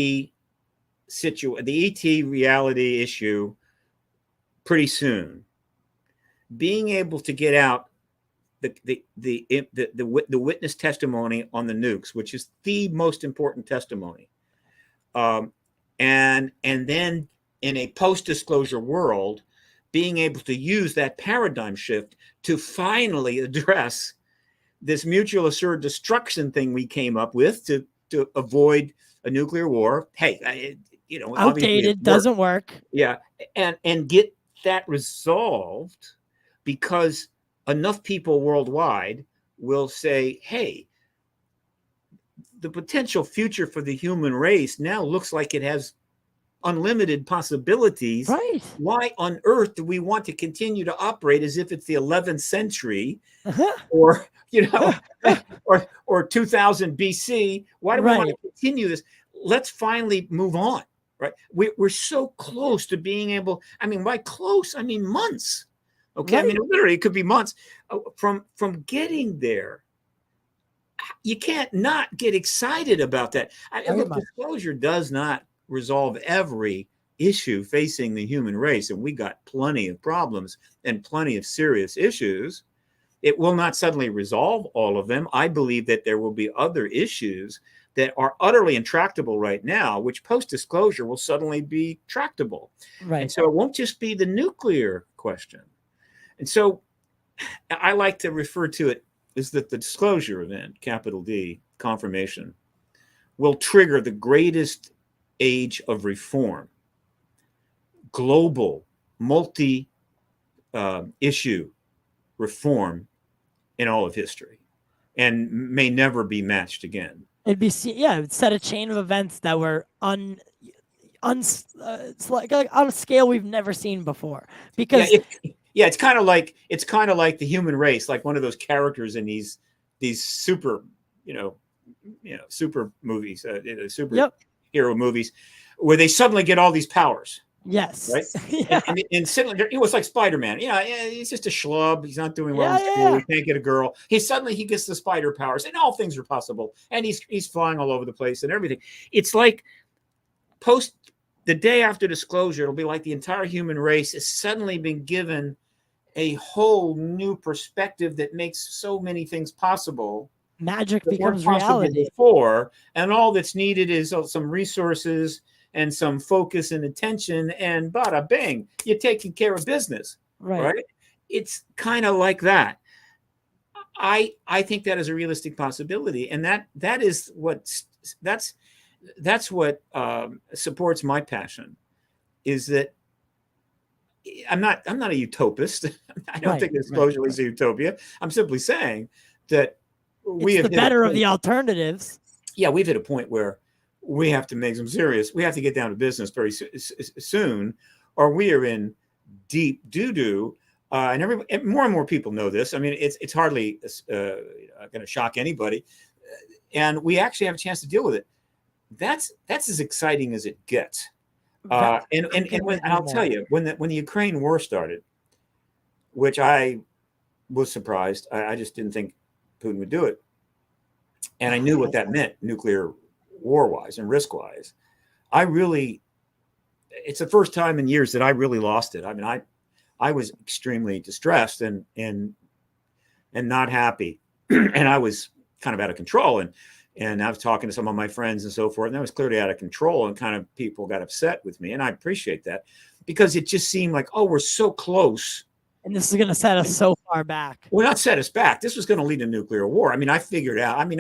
reality issue pretty soon, being able to get out the witness testimony on the nukes, which is the most important testimony, and then in a post-disclosure world, being able to use that paradigm shift to finally address this mutual assured destruction thing we came up with to avoid a nuclear war. Hey, outdated, doesn't work. Yeah, and get that resolved, because enough people worldwide will say, hey, the potential future for the human race now looks like it has unlimited possibilities. Right. Why on earth do we want to continue to operate as if it's the 11th century or 2000 BC? Why do we want to continue this? Let's finally move on. Right. We're so close to being able. I mean, by close, I mean months. Okay. Right. I mean, literally, it could be months from getting there. You can't not get excited about that. Look, disclosure does not resolve every issue facing the human race, and we got plenty of problems and plenty of serious issues. It will not suddenly resolve all of them. I believe that there will be other issues that are utterly intractable right now, which post-disclosure will suddenly be tractable. Right. And so it won't just be the nuclear question. And so I like to refer to it as that the disclosure event, capital D, confirmation, will trigger the greatest age of reform, global, multi issue reform in all of history, and may never be matched again. It'd set a chain of events that were it's like on a scale we've never seen before. Because it's kind of like the human race, like one of those characters in these super super movies, superhero movies, where they suddenly get all these powers. Yes. Right. Yeah. And suddenly it was like Spider-Man. Yeah, he's just a schlub. He's not doing well in school. Yeah. He can't get a girl. He gets the spider powers, and all things are possible. And he's flying all over the place and everything. It's like the day after disclosure, it'll be like the entire human race has suddenly been given a whole new perspective that makes so many things possible. Magic becomes reality before, and all that's needed is some resources and some focus and attention, and bada bang, you're taking care of business, right? It's kind of like that. I think that is a realistic possibility, and that is that's what supports my passion. Is that I'm not a utopist. I don't think disclosure is a utopia. I'm simply saying that it's the better of the alternatives. Yeah, we've hit a point where we have to make we have to get down to business very soon, or we are in deep doo-doo. And more and more people know this. I mean, it's hardly going to shock anybody. And we actually have a chance to deal with it. That's as exciting as it gets. And I'll tell you, when the Ukraine war started, which I was surprised, I just didn't think Putin would do it. And I knew what that meant, nuclear war-wise and risk-wise. It's the first time in years that I really lost it. I mean, I was extremely distressed and not happy. And I was kind of out of control. And I was talking to some of my friends and so forth, and I was clearly out of control, and kind of people got upset with me. And I appreciate that, because it just seemed like, oh, we're so close. And this is going to set us so far back. Well, not set us back. This was going to lead to nuclear war. I mean, I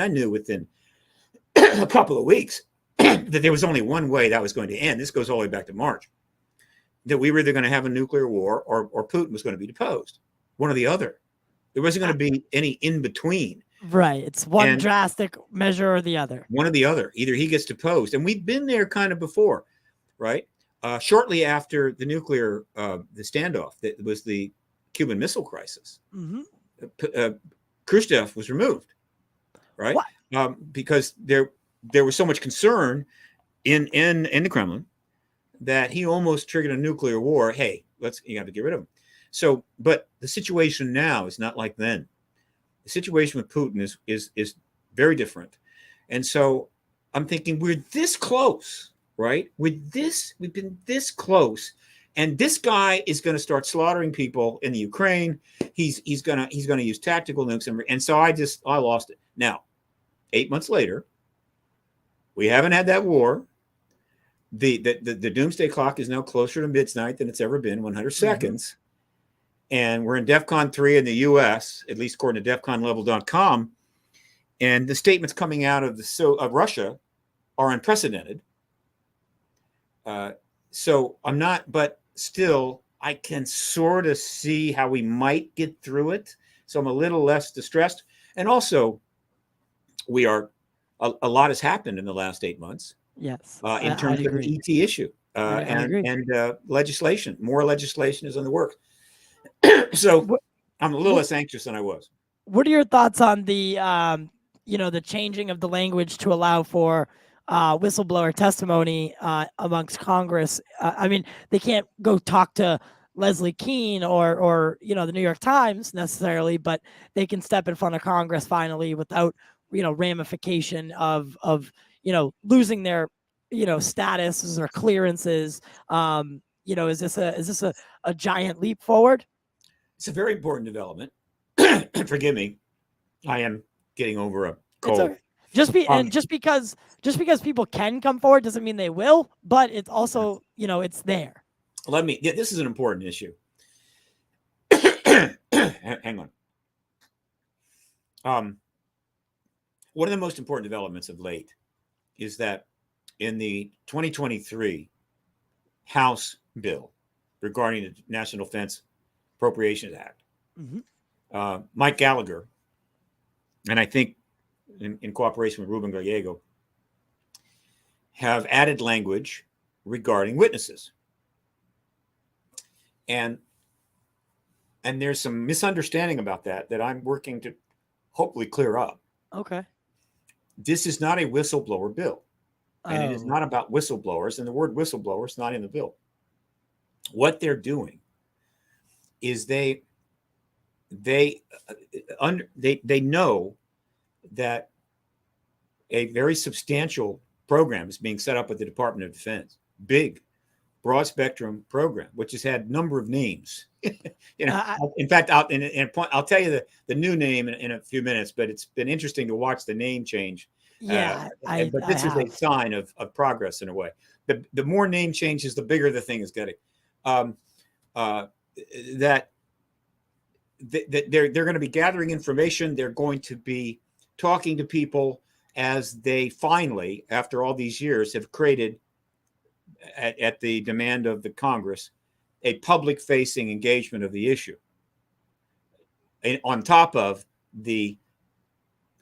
knew within a couple of weeks that there was only one way that was going to end. This goes all the way back to March, that we were either going to have a nuclear war or Putin was going to be deposed, one or the other. There wasn't going to be any in between. Right. It's one drastic measure or the other. One or the other. Either he gets deposed. And we've been there kind of before, right? Shortly after the nuclear, the standoff, that was the Cuban Missile Crisis. Mm-hmm. Khrushchev was removed, right? Because there was so much concern in the Kremlin that he almost triggered a nuclear war. Hey, you have to get rid of him. So, but the situation now is not like then. The situation with Putin is very different. And so I'm thinking, we're this close, right? We've been this close. And this guy is going to start slaughtering people in the Ukraine. He's going to use tactical nukes. And so I lost it. Now, 8 months later, we haven't had that war. The doomsday clock is now closer to midnight than it's ever been, 100 seconds. Mm-hmm. And we're in DEFCON 3 in the U.S., at least according to DEFCONlevel.com. And the statements coming out of Russia are unprecedented. So I'm not, but still, I can sort of see how we might get through it. So I'm a little less distressed. And also, a lot has happened in the last 8 months. Yes. In terms of the ET issue and legislation. More legislation is in the works. So I'm a little less anxious than I was. What are your thoughts on the, the changing of the language to allow for whistleblower testimony amongst Congress? I mean, they can't go talk to Leslie Keane or the New York Times necessarily, but they can step in front of Congress finally without ramification of losing their statuses or clearances. Is this a giant leap forward? It's a very important development. Forgive me, I am getting over a cold. Just because people can come forward doesn't mean they will, but it's also, it's there. This is an important issue. Hang on. One of the most important developments of late is that in the 2023 House bill regarding the National Defense Appropriations Act. Mm-hmm. Mike Gallagher, and I think in cooperation with Ruben Gallego, have added language regarding witnesses. And there's some misunderstanding about that I'm working to hopefully clear up. Okay. This is not a whistleblower bill. And it is Oh. not about whistleblowers, and the word whistleblower is not in the bill. What they're doing is they know that a very substantial program is being set up at the Department of Defense. Big, broad spectrum program, which has had a number of names. In fact, I'll tell you the new name in a few minutes, but it's been interesting to watch the name change. Yeah, but this is a sign of progress in a way. The more name changes, the bigger the thing is getting. That they're going to be gathering information. They're going to be talking to people as they finally, after all these years, have created, at the demand of the Congress, a public-facing engagement of the issue. And on top of the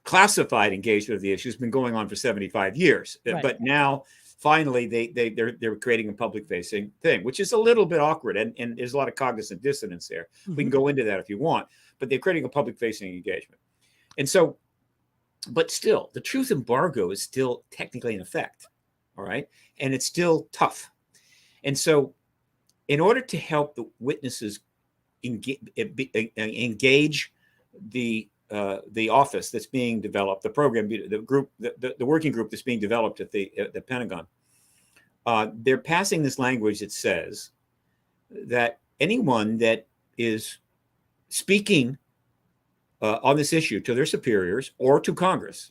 classified engagement of the issue has been going on for 75 years. Right. But now, finally, they're creating a public-facing thing, which is a little bit awkward, and there's a lot of cognizant dissonance there. Mm-hmm. We can go into that if you want, but they're creating a public-facing engagement. And so, but still, the truth embargo is still technically in effect, all right? And it's still tough. And so, in order to help the witnesses engage the office that's being developed, the program, the group, the working group that's being developed at the Pentagon, they're passing this language that says that anyone that is speaking on this issue to their superiors or to Congress,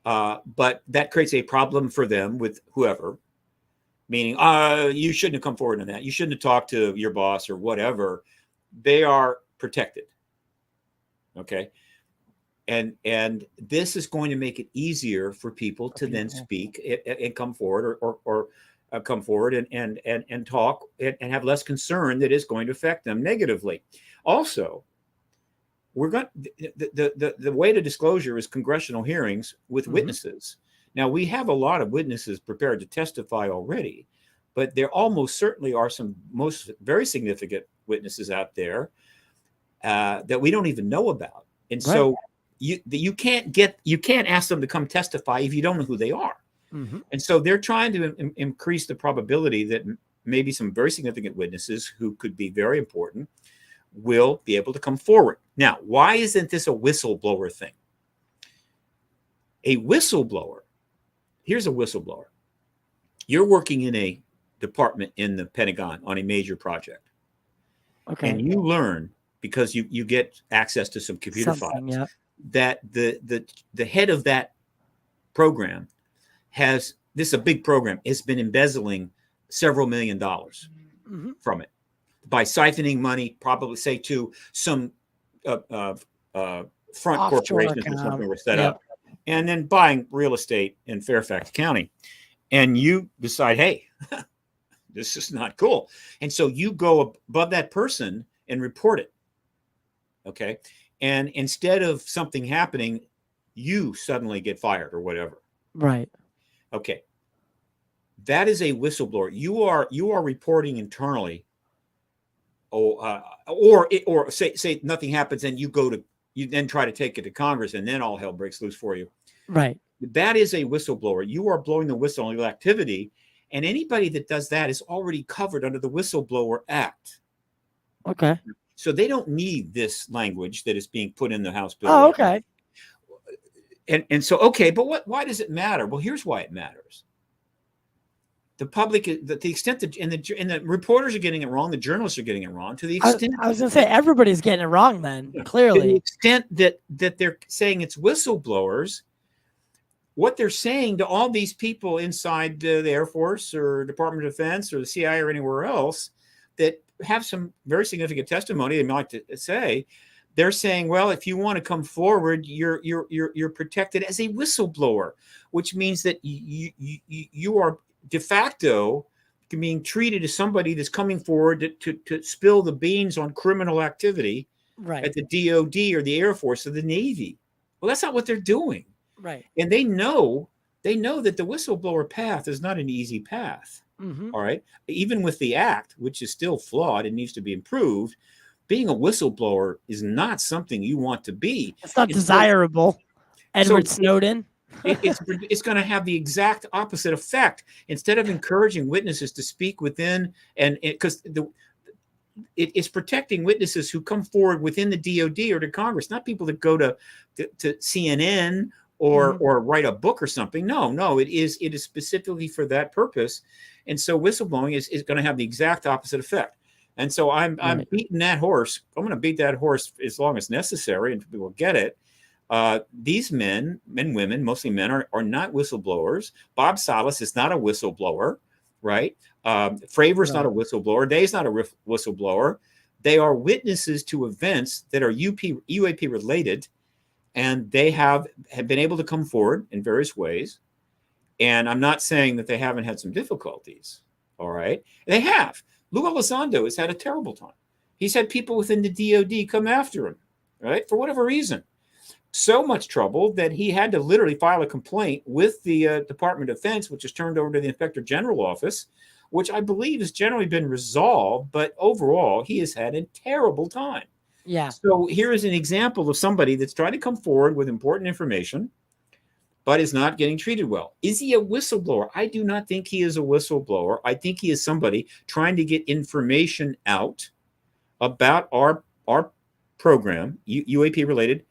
but that creates a problem for them with whoever, meaning you shouldn't have come forward on that, you shouldn't have talked to your boss or whatever, they are protected. Okay. And this is going to make it easier for people to then speak and come forward or come forward and talk and have less concern that is going to affect them negatively. Also, we're going the way to disclosure is congressional hearings with witnesses. Now, we have a lot of witnesses prepared to testify already, but there almost certainly are some very significant witnesses out there that we don't even know about. And so you can't ask them to come testify if you don't know who they are. Mm-hmm. And so they're trying to increase the probability that maybe some very significant witnesses who could be very important will be able to come forward. Now, why isn't this a whistleblower thing? A whistleblower, here's a whistleblower. You're working in a department in the Pentagon on a major project. Okay. And you learn, because you get access to some computer files, that the head of that program this is a big program, has been embezzling several $1 million from it by siphoning money, probably say to some front corporations or something were set up, and then buying real estate in Fairfax County. And you decide, hey, this is not cool. And so you go above that person and report it. Okay. And instead of something happening, you suddenly get fired or whatever. Right. Okay. That is a whistleblower. You are reporting internally. Or say nothing happens and you then try to take it to Congress and then all hell breaks loose for you. Right. That is a whistleblower. You are blowing the whistle on illegal activity, and anybody that does that is already covered under the Whistleblower Act. Okay. So they don't need this language that is being put in the House bill. Oh, okay. And so, okay, but why does it matter? Well, here's why it matters. The public, the extent that, and the reporters are getting it wrong, the journalists are getting it wrong, to the extent. I was going to say, everybody's getting it wrong then, clearly. To the extent that they're saying it's whistleblowers, what they're saying to all these people inside the Air Force or Department of Defense or the CIA or anywhere else that have some very significant testimony, they might like to say, they're saying, well, if you want to come forward, you're protected as a whistleblower, which means that you are de facto being treated as somebody that's coming forward to spill the beans on criminal activity Right. at the DOD or the Air Force or the Navy. Well, that's not what they're doing. Right. And they know that the whistleblower path is not an easy path. Mm-hmm. All right. Even with the act, which is still flawed and needs to be improved, being a whistleblower is not something you want to be. It's not desirable. Edward Snowden. It's going to have the exact opposite effect. Instead of encouraging witnesses to speak within, and because it's protecting witnesses who come forward within the DOD or to Congress, not people that go to CNN or write a book or something. No, it is specifically for that purpose. And so whistleblowing is going to have the exact opposite effect. And so I'm beating that horse. I'm going to beat that horse as long as necessary until people get it. These men, women, mostly men, are not whistleblowers. Bob Salas is not a whistleblower, right? Fravor's not a whistleblower. Day's not a whistleblower. They are witnesses to events that are UAP related, and they have been able to come forward in various ways. And I'm not saying that they haven't had some difficulties. All right, they have. Lou Elizondo has had a terrible time. He's had people within the DOD come after him, right, for whatever reason. So much trouble that he had to literally file a complaint with the Department of Defense, which is turned over to the Inspector General office, which I believe has generally been resolved. But overall, he has had a terrible time. Yeah. So here is an example of somebody that's trying to come forward with important information, but is not getting treated well. Is he a whistleblower? I do not think he is a whistleblower. I think he is somebody trying to get information out about our program, UAP-related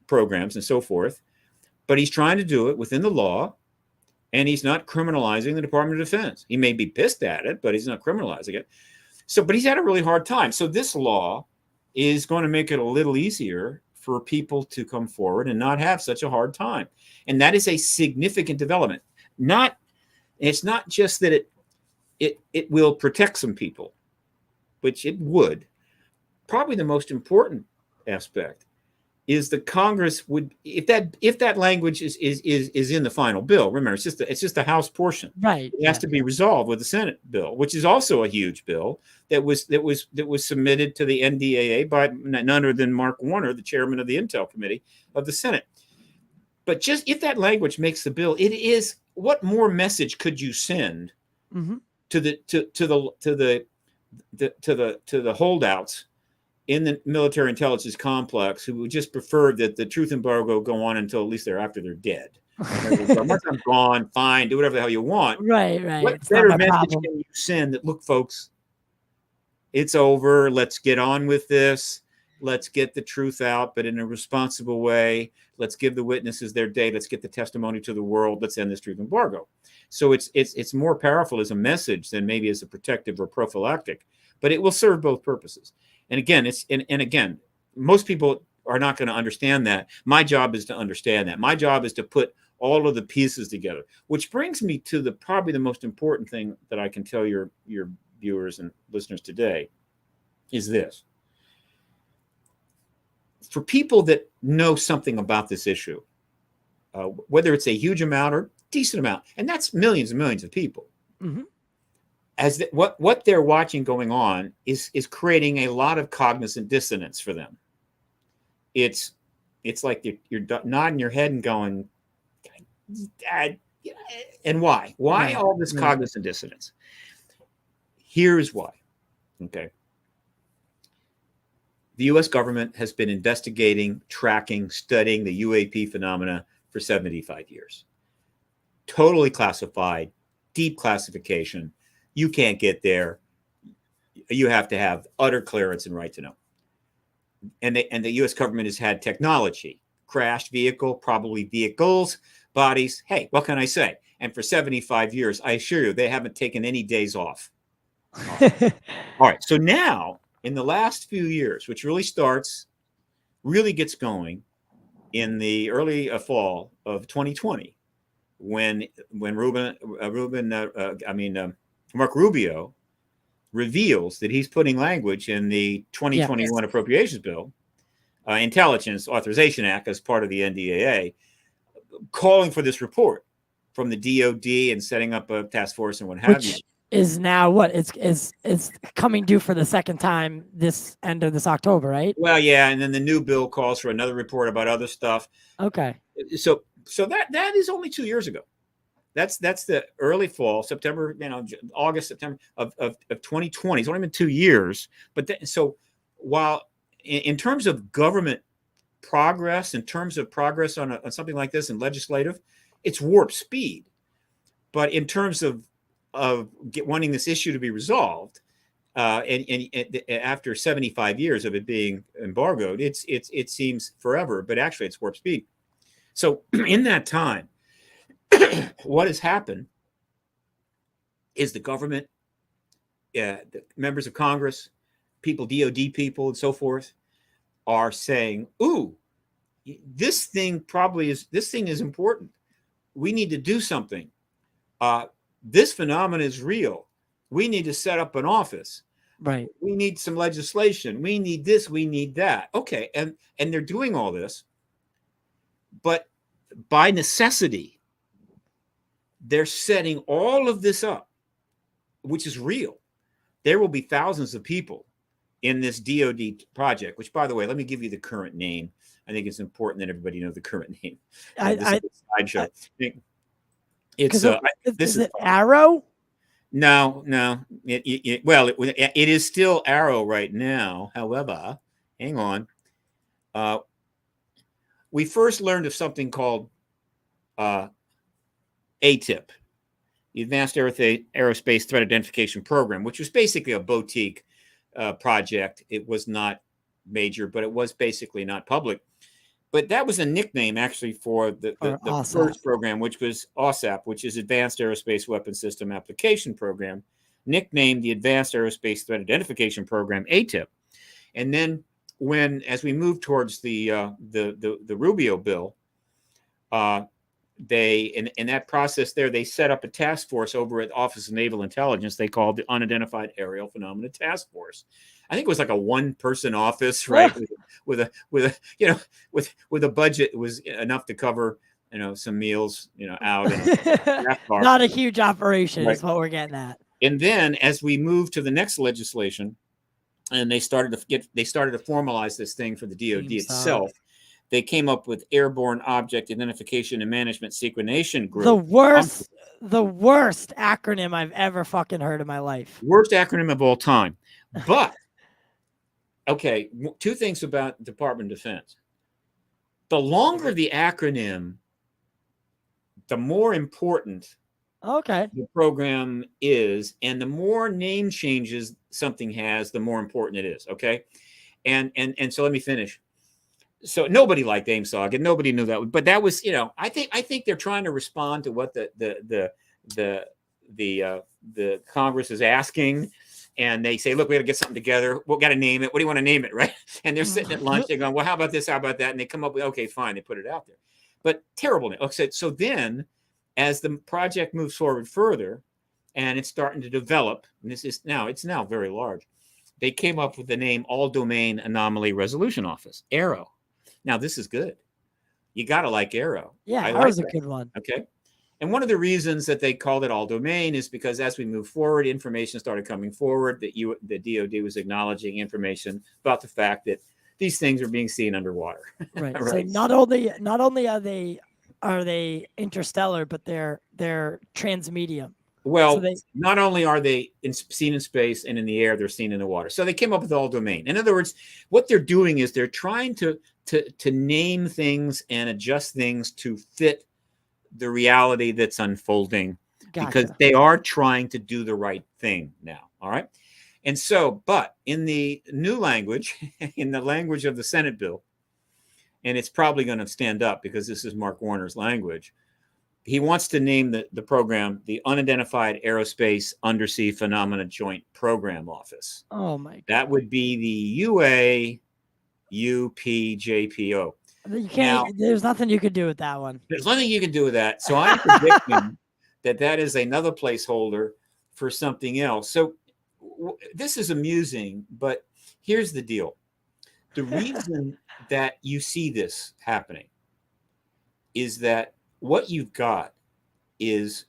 programs and so forth, but he's trying to do it within the law, and he's not criminalizing the Department of Defense. He may be pissed at it, but he's not criminalizing it. So, but he's had a really hard time. So this law is going to make it a little easier for people to come forward and not have such a hard time. And that is a significant development. It's not just that it will protect some people, which it would. Probably the most important aspect is the Congress would, if that language is in the final bill. Remember, it's just the House portion. Right. It has to be resolved with the Senate bill, which is also a huge bill that was submitted to the NDAA by none other than Mark Warner, the chairman of the Intel Committee of the Senate. But just if that language makes the bill, it is, what more message could you send to the holdouts in the military intelligence complex who would just prefer that the truth embargo go on until at least they're after they're dead? Once I'm gone, fine, do whatever the hell you want. Right. What It's better not my message problem. can you send that, look, folks, it's over. Let's get on with this. Let's get the truth out, but in a responsible way. Let's give the witnesses their day. Let's get the testimony to the world. Let's end this truth embargo. So it's more powerful as a message than maybe as a protective or prophylactic, but it will serve both purposes. And again, again, most people are not going to understand that. My job is to understand that. My job is to put all of the pieces together, which brings me to probably the most important thing that I can tell your viewers and listeners today is this. For people that know something about this issue, whether it's a huge amount or decent amount, and that's millions and millions of people, as what they're watching going on is creating a lot of cognizant dissonance for them. It's like you're nodding your head and going, and why? Why all this cognizant dissonance? Here's why. Okay. The U.S. government has been investigating, tracking, studying the UAP phenomena for 75 years. Totally classified, deep classification. You can't get there. You have to have utter clearance and right to know. And the U.S. government has had technology, crashed vehicle, probably vehicles, bodies. Hey, what can I say? And for 75 years, I assure you, they haven't taken any days off. All right. So now, in the last few years, which really gets going in the early fall of 2020, when Mark Rubio reveals that he's putting language in the 2021 appropriations bill, Intelligence Authorization Act, as part of the NDAA, calling for this report from the DOD and setting up a task force and what have you. is now what? It's coming due for the second time this end of this October, right? Well, yeah, and then the new bill calls for another report about other stuff. Okay. So that is only 2 years ago. That's the early fall, September, August, September of 2020. It's only been 2 years. But so while in terms of government progress, in terms of progress on something like this in legislative, it's warp speed. But in terms of wanting this issue to be resolved, and after 75 years of it being embargoed, it seems forever, but actually it's warp speed. So in that time, what has happened is the government, the members of Congress, people, DOD people, and so forth, are saying, "Ooh, this thing is important. We need to do something. This phenomenon is real. We need to set up an office. Right. We need some legislation. We need this. We need that." Okay, and they're doing all this, but by necessity, they're setting all of this up, which is real. There will be thousands of people in this DOD project, which, by the way, let me give you the current name. I think it's important that everybody know the current name. Slideshow. It's is it Arrow? No. It is still Arrow right now. However, hang on. We first learned of something called ATIP, the Advanced Aerospace Threat Identification Program, which was basically a boutique project. It was not major, but it was basically not public. But that was a nickname actually for the first program, which was OSAP, which is Advanced Aerospace Weapons System Application Program, nicknamed the Advanced Aerospace Threat Identification Program, ATIP. And then as we moved towards the Rubio bill, in that process there, they set up a task force over at Office of Naval Intelligence. They called the Unidentified Aerial Phenomena Task Force. I think it was like a one-person office, right? with a budget that was enough to cover, some meals, out. Not a huge operation, right, is what we're getting at. And then as we moved to the next legislation, and they started to formalize this thing for the DoD itself. They came up with Airborne Object Identification and Management Sequestration Group. The worst acronym I've ever fucking heard in my life. Worst acronym of all time. But, okay, two things about Department of Defense. The longer the acronym, the more important the program is, and the more name changes something has, the more important it is, okay? And so let me finish. So nobody liked AIMSOG, and nobody knew that. But that was, I think they're trying to respond to what the Congress is asking, and they say, "Look, we got to get something together. We got to name it. What do you want to name it, right?" And they're sitting at lunch, they're going, "Well, how about this? How about that?" And they come up with, "Okay, fine." They put it out there, but terrible name. Okay, so then, as the project moves forward further, and it's starting to develop, and it's now very large, they came up with the name All Domain Anomaly Resolution Office, ARROW. Now, this is good. You got to like ARROW. Yeah, that was a good one. Okay. And one of the reasons that they called it all domain is because as we move forward, information started coming forward that the DoD was acknowledging information about the fact that these things are being seen underwater. Right. Right. So not only are they interstellar, but they're transmedium. Well, not only are they seen in space and in the air, they're seen in the water. So they came up with all domain. In other words, what they're doing is they're trying to name things and adjust things to fit the reality that's unfolding. Gotcha. Because they are trying to do the right thing now. All right. And so, but in the new language, in the language of the Senate bill, and it's probably going to stand up because this is Mark Warner's language, he wants to name the program the Unidentified Aerospace Undersea Phenomena Joint Program Office. Oh, my God. That would be the UAPJPO. You can't. There's nothing you could do with that one. There's nothing you can do with that. So I'm predicting that is another placeholder for something else. So this is amusing, but here's the deal. The reason that you see this happening is that what you've got is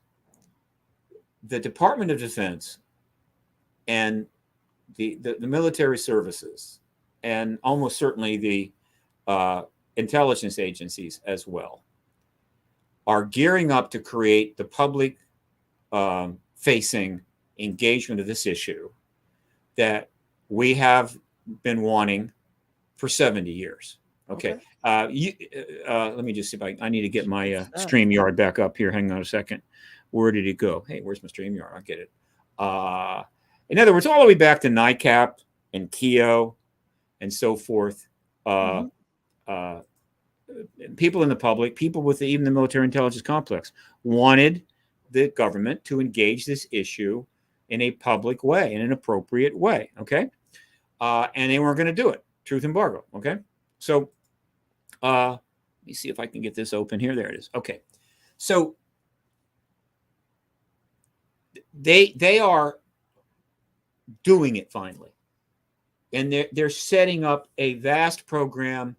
the Department of Defense and the military services, and almost certainly the intelligence agencies as well, are gearing up to create the public facing engagement of this issue that we have been wanting for 70 years. Okay. Let me just see if I need to get my StreamYard back up here. Hang on a second. Where did it go? Hey, where's my StreamYard? I'll get it. In other words, all the way back to NICAP and KEO and so forth. People in the public, people with even the military intelligence complex, wanted the government to engage this issue in a public way, in an appropriate way. Okay. And they weren't going to do it. Truth embargo. Okay. So let me see if I can get this open here. There it is. Okay. So they are doing it finally. And they're setting up a vast program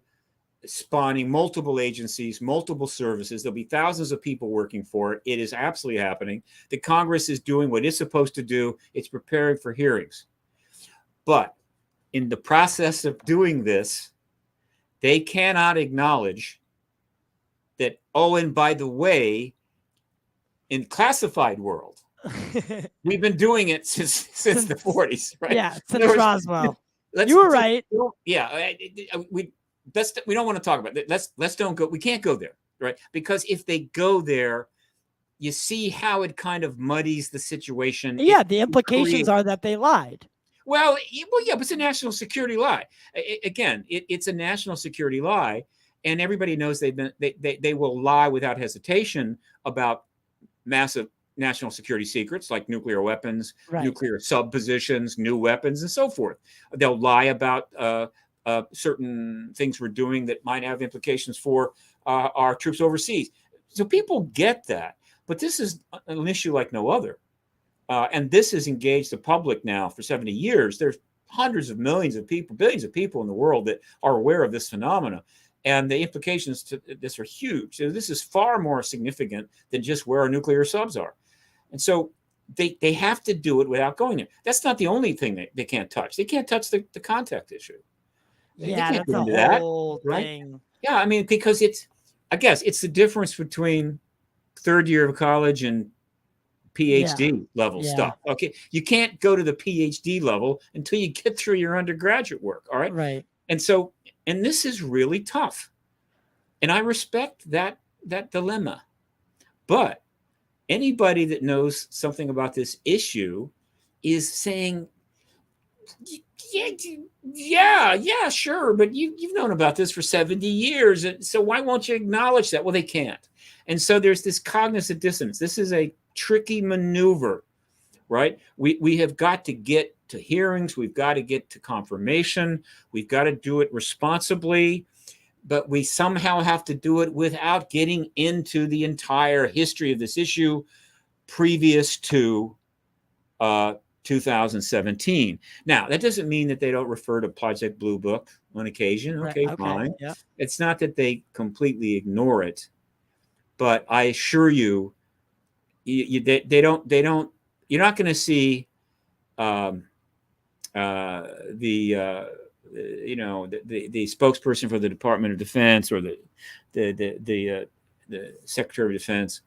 spawning multiple agencies, multiple services. There'll be thousands of people working for it. It is absolutely happening. The Congress is doing what it's supposed to do. It's preparing for hearings. But in the process of doing this, they cannot acknowledge that, oh, and by the way, in classified world, we've been doing it since the 40s, right? Yeah, since Roswell. You were right. Yeah, we don't want to talk about it. Let's don't go. We can't go there, right? Because if they go there, you see how it kind of muddies the situation. Yeah, the implications are that they lied. Well, yeah, but it's a national security lie. Again, it's a national security lie, and everybody knows they will lie without hesitation about massive national security secrets like nuclear weapons, nuclear sub-positions, new weapons, and so forth. They'll lie about certain things we're doing that might have implications for our troops overseas. So people get that, but this is an issue like no other. And this has engaged the public now for 70 years. There's hundreds of millions of people, billions of people in the world that are aware of this phenomena. And the implications to this are huge. So this is far more significant than just where our nuclear subs are. And so they have to do it without going there. That's not the only thing they can't touch. They can't touch the contact issue. Yeah, that's the whole thing. Right? Yeah, I mean, because I guess it's the difference between third year of college and PhD level stuff. Okay. You can't go to the PhD level until you get through your undergraduate work. All right. Right. And so, and this is really tough. And I respect that dilemma. But anybody that knows something about this issue is saying, yeah, sure. But you've known about this for 70 years. And so why won't you acknowledge that? Well, they can't. And so there's this cognitive dissonance. This is a tricky maneuver, right? We have got to get to hearings. We've got to get to confirmation. We've got to do it responsibly, but we somehow have to do it without getting into the entire history of this issue previous to 2017. Now, that doesn't mean that they don't refer to Project Blue Book on occasion. Okay, fine. Yeah. It's not that they completely ignore it, but I assure you, they don't. You're not going to see the spokesperson for the Department of Defense or the Secretary of Defense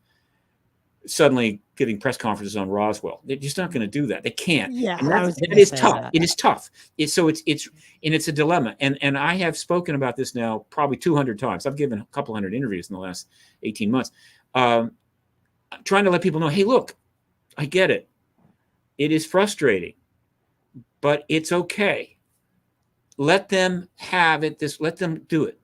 suddenly giving press conferences on Roswell. They're just not going to do that. They can't. Yeah, it is tough. That. It is tough. It's a dilemma. And I have spoken about this now probably 200 times. I've given a couple hundred interviews in the last 18 months. Trying to let people know, hey, look, I get it. It is frustrating, but it's okay. Let them have it. Let them do it.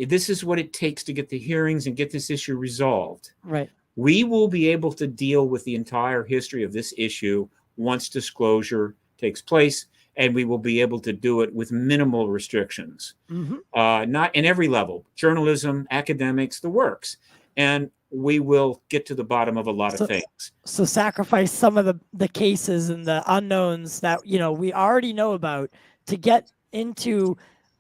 This is what it takes to get the hearings and get this issue resolved. Right. We will be able to deal with the entire history of this issue once disclosure takes place, and we will be able to do it with minimal restrictions. Mm-hmm. Not in every level, journalism, academics, the works. And we will get to the bottom of a lot of things. So sacrifice some of the cases and the unknowns that, we already know about to get into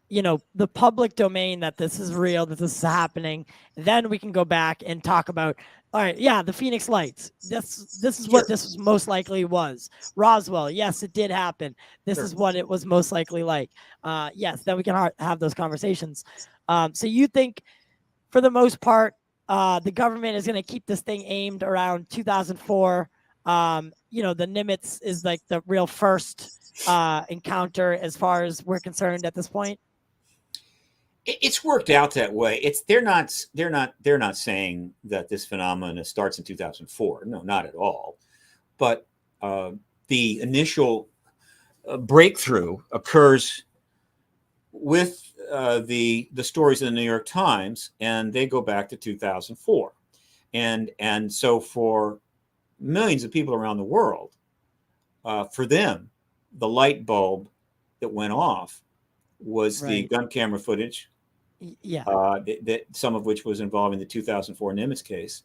the public domain that this is real, that this is happening, then we can go back and talk about, all right, yeah, the Phoenix Lights. This is what this was most likely was. Roswell, yes, it did happen. This is what it was most likely like. Yes, then we can have those conversations. So you think, for the most part, the government is going to keep this thing aimed around 2004. The Nimitz is like the real first encounter as far as we're concerned at this point. It's worked out that way. They're not saying that this phenomenon starts in 2004. No, not at all. But the initial breakthrough occurs with the stories in the New York Times, and they go back to 2004. And so for millions of people around the world, for them, the light bulb that went off was the gun camera footage. Yeah. That some of which was involved in the 2004 Nimitz case,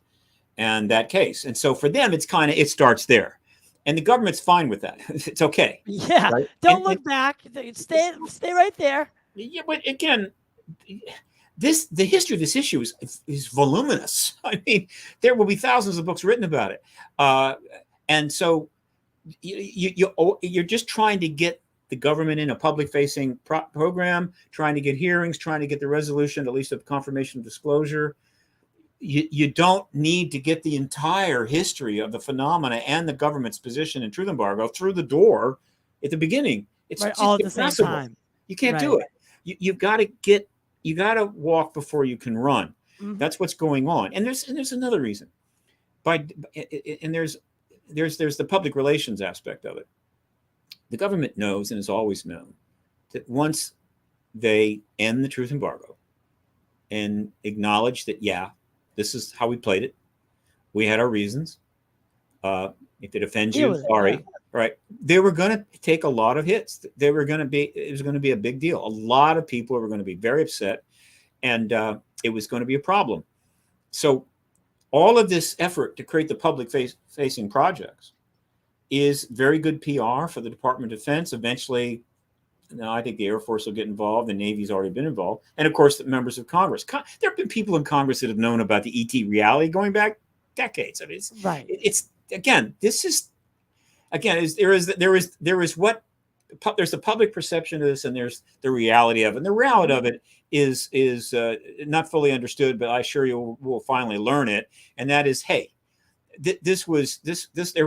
and that case. And so for them, it starts there, and the government's fine with that. It's okay. Yeah. Right? Don't look back. Stay right there. Yeah, but again, the history of this issue is voluminous. I mean, there will be thousands of books written about it, and so you're just trying to get the government in a public-facing program, trying to get hearings, trying to get the resolution, at least of confirmation of disclosure. You don't need to get the entire history of the phenomena and the government's position in truth embargo through the door at the beginning. It's right, just all at impossible. The same time. You can't do it. You got to walk before you can run. Mm-hmm. That's what's going on. And there's another reason. There's the public relations aspect of it. The government knows and has always known that once they end the truth embargo and acknowledge that, yeah, this is how we played it, we had our reasons. If it offends you, sorry. Right. They were going to take a lot of hits. It was going to be a big deal. A lot of people were going to be very upset, and it was going to be a problem. So all of this effort to create the public facing projects is very good PR for the Department of Defense. Eventually, I think the Air Force will get involved. The Navy's already been involved. And of course, the members of Congress. There have been people in Congress that have known about the ET reality going back decades. I mean, there's the public perception of this, and there's the reality of it. And the reality of it is not fully understood, but I assure you we'll finally learn it. And that is, hey, there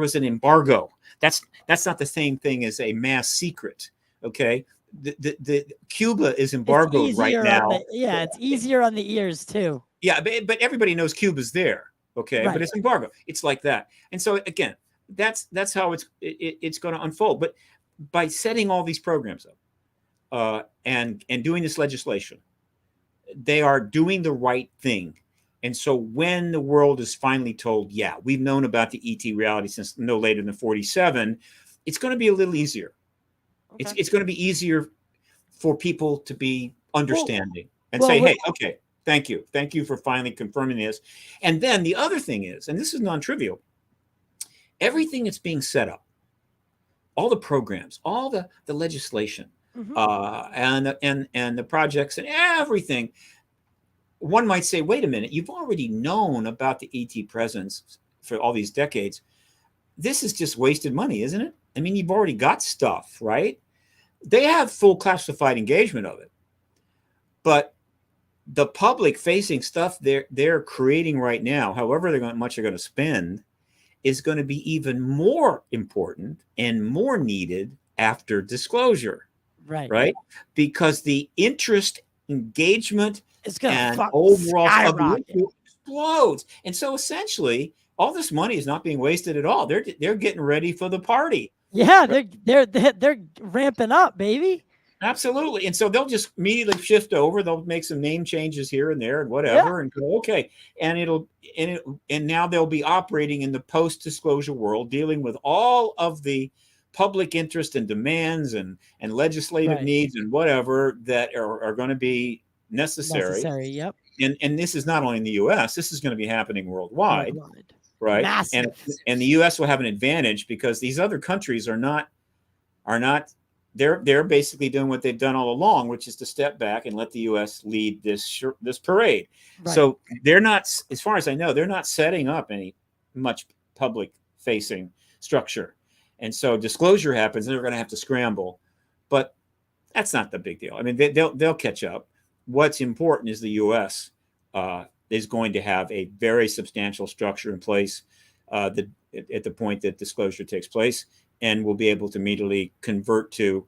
was an embargo. That's not the same thing as a mass secret. Okay. The Cuba is embargoed right now. It's easier on the ears too. Yeah. But everybody knows Cuba's there. Okay. Right. But it's embargo. It's like that. And so again, that's how it's going to unfold. But by setting all these programs up and doing this legislation, they are doing the right thing. And so when the world is finally told, yeah, we've known about the ET reality since no later than 1947, it's going to be a little easier. Okay. It's going to be easier for people to be understanding and say, hey, okay, thank you. Thank you for finally confirming this. And then the other thing is, and this is non-trivial, everything that's being set up, all the programs, all the legislation, and the projects and everything, one might say, wait a minute, you've already known about the ET presence for all these decades. This is just wasted money, isn't it? I mean, you've already got stuff, right? They have full classified engagement of it. But the public facing stuff they're creating right now, however much they're going to spend, is going to be even more important and more needed after disclosure. Right? Because the interest, engagement, and overall explodes. And so essentially, all this money is not being wasted at all. They're getting ready for the party. Yeah, they're ramping up, baby. Absolutely. And so they'll just immediately shift over. They'll make some name changes here and there and whatever, and go, okay. And now they'll be operating in the post-disclosure world, dealing with all of the public interest and demands and legislative needs and whatever that are going to be necessary. Yep. And this is not only in the U.S. This is going to be happening worldwide. Right. Massive. And the U.S. will have an advantage because these other countries are not they're basically doing what they've done all along, which is to step back and let the U.S. lead this parade. Right. So they're not, as far as I know, they're not setting up any much public facing structure. And so disclosure happens, and they're going to have to scramble. But that's not the big deal. I mean, they'll catch up. What's important is the U.S. Is going to have a very substantial structure in place at the point that disclosure takes place, and will be able to immediately convert to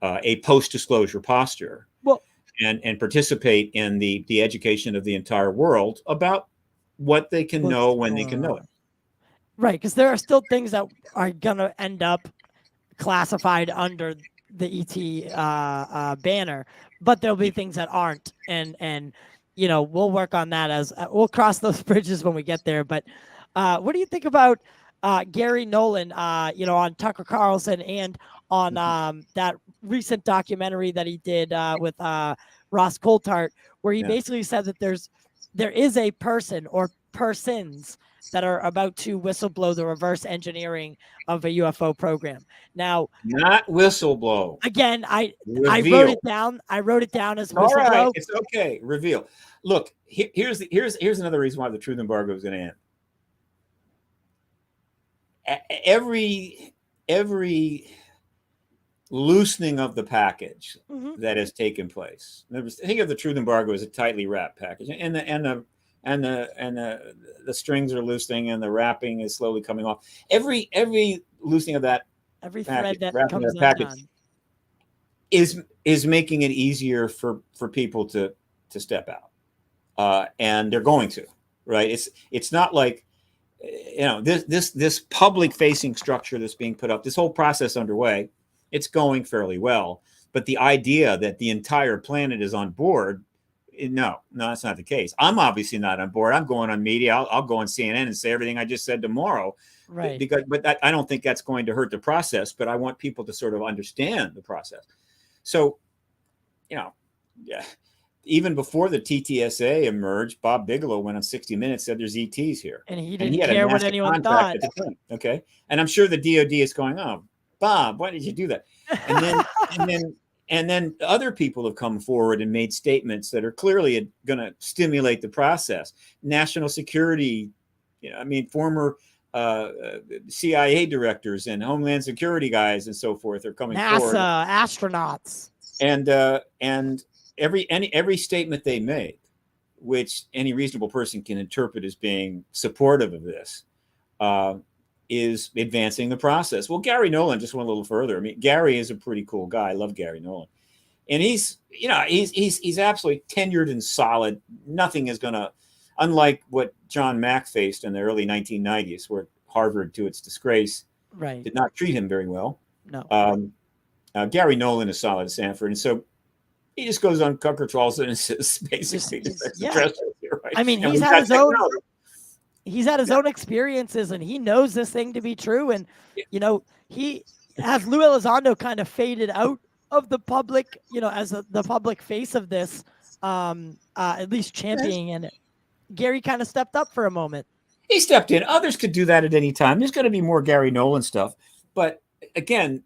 a post-disclosure posture, well, and participate in the education of the entire world about what they can know when they can know it. Right, because there are still things that are going to end up classified under the ET banner, but there'll be things that aren't, and we'll work on that as we'll cross those bridges when we get there. But what do you think about Gary Nolan, on Tucker Carlson and on that recent documentary that he did with Ross Coulthart, where he basically said that there is a person or persons that are about to whistleblow the reverse engineering of a UFO program. Now, not whistleblow. Again, I Reveal. wrote it down. I wrote it down as whistleblow. All right, it's okay. Reveal. Look, here's another reason why the truth embargo is going to end. Every loosening of the package that has taken place. Think of the truth embargo as a tightly wrapped package, and the strings are loosening, and the wrapping is slowly coming off. Every loosening of that, every package, thread that comes package is making it easier for people to step out, and they're going to, right? It's not like this public facing structure that's being put up, this whole process underway. It's going fairly well, but the idea that the entire planet is on board, no, that's not the case. I'm obviously not on board. I'm going on media. I'll go on CNN and say everything I just said tomorrow, right? But I don't think that's going to hurt the process. But I want people to sort of understand the process. So, even before the TTSA emerged, Bob Bigelow went on 60 Minutes, said there's ETs here, and he didn't care what anyone thought. Okay, and I'm sure the DoD is going, "Oh, Bob, why did you do that?" And then other people have come forward and made statements that are clearly going to stimulate the process. National security, former CIA directors and Homeland Security guys and so forth are coming forward. NASA astronauts. And every statement they made, which any reasonable person can interpret as being supportive of this, is advancing the process. Well, Gary Nolan just went a little further. I mean, Gary is a pretty cool guy. I love Gary Nolan. And he's absolutely tenured and solid. Nothing is going to, unlike what John Mack faced in the early 1990s, where Harvard, to its disgrace, did not treat him very well. No. Gary Nolan is solid at Stanford. And so he just goes on Tucker Carlson and says, basically, right? I mean, he's had his own experiences, and he knows this thing to be true. And, he, as Lou Elizondo kind of faded out of the public, as the public face of this, at least championing it, Gary kind of stepped up for a moment. He stepped in. Others could do that at any time. There's going to be more Gary Nolan stuff. But again,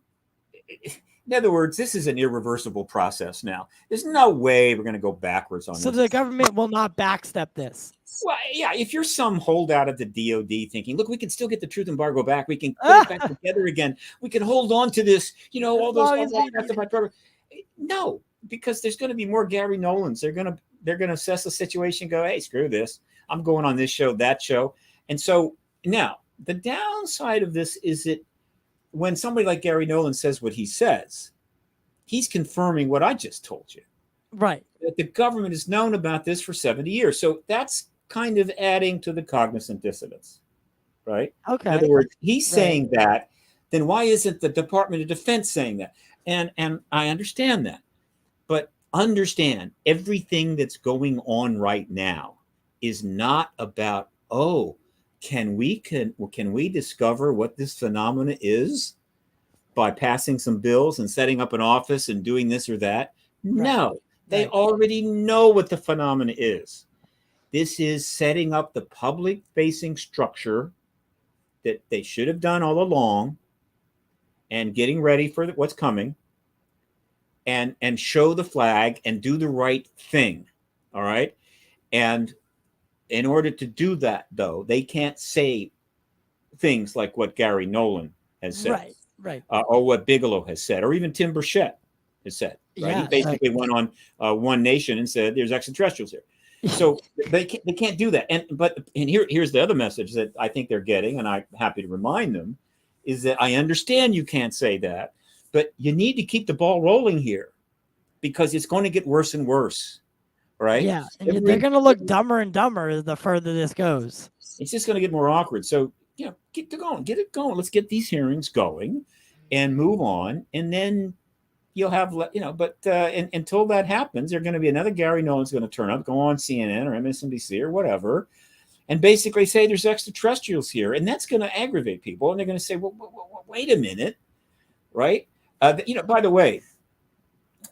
in other words, this is an irreversible process now. There's no way we're going to go backwards on this. So the government will not backstep this. Well, yeah, if you're some holdout at the DOD thinking, look, we can still get the truth embargo back. We can put it back together again. We can hold on to this, all those classified programs. No, because there's going to be more Gary Nolans. They're going to assess the situation, go, hey, screw this. I'm going on this show, that show. And so now the downside of this is that when somebody like Gary Nolan says what he says, he's confirming what I just told you. Right. That the government has known about this for 70 years. So that's kind of adding to the cognizant dissonance, right? Okay. In other words, he's saying that, then why isn't the Department of Defense saying that? And I understand that. But understand, everything that's going on right now is not about, can we discover what this phenomena is by passing some bills and setting up an office and doing this or that? Right. No, they already know what the phenomena is. This is setting up the public-facing structure that they should have done all along and getting ready for what's coming. and show the flag and do the right thing. All right. And in order to do that, though, they can't say things like what Gary Nolan has said, Right. Or what Bigelow has said, or even Tim Burchett has said. Right? Yeah, He basically went on One Nation and said there's extraterrestrials here. So they can't do that. And here's the other message that I think they're getting, and I'm happy to remind them, is that I understand you can't say that, but you need to keep the ball rolling here because it's going to get worse and worse. Right? Yeah, and they're going to look dumber and dumber the further this goes. It's just going to get more awkward. So, get it going. Let's get these hearings going and move on. And then you'll have, but until that happens, there's going to be another Gary Nolan's going to turn up, go on CNN or MSNBC or whatever, and basically say there's extraterrestrials here. And that's going to aggravate people. And they're going to say, well, wait a minute. Right? By the way,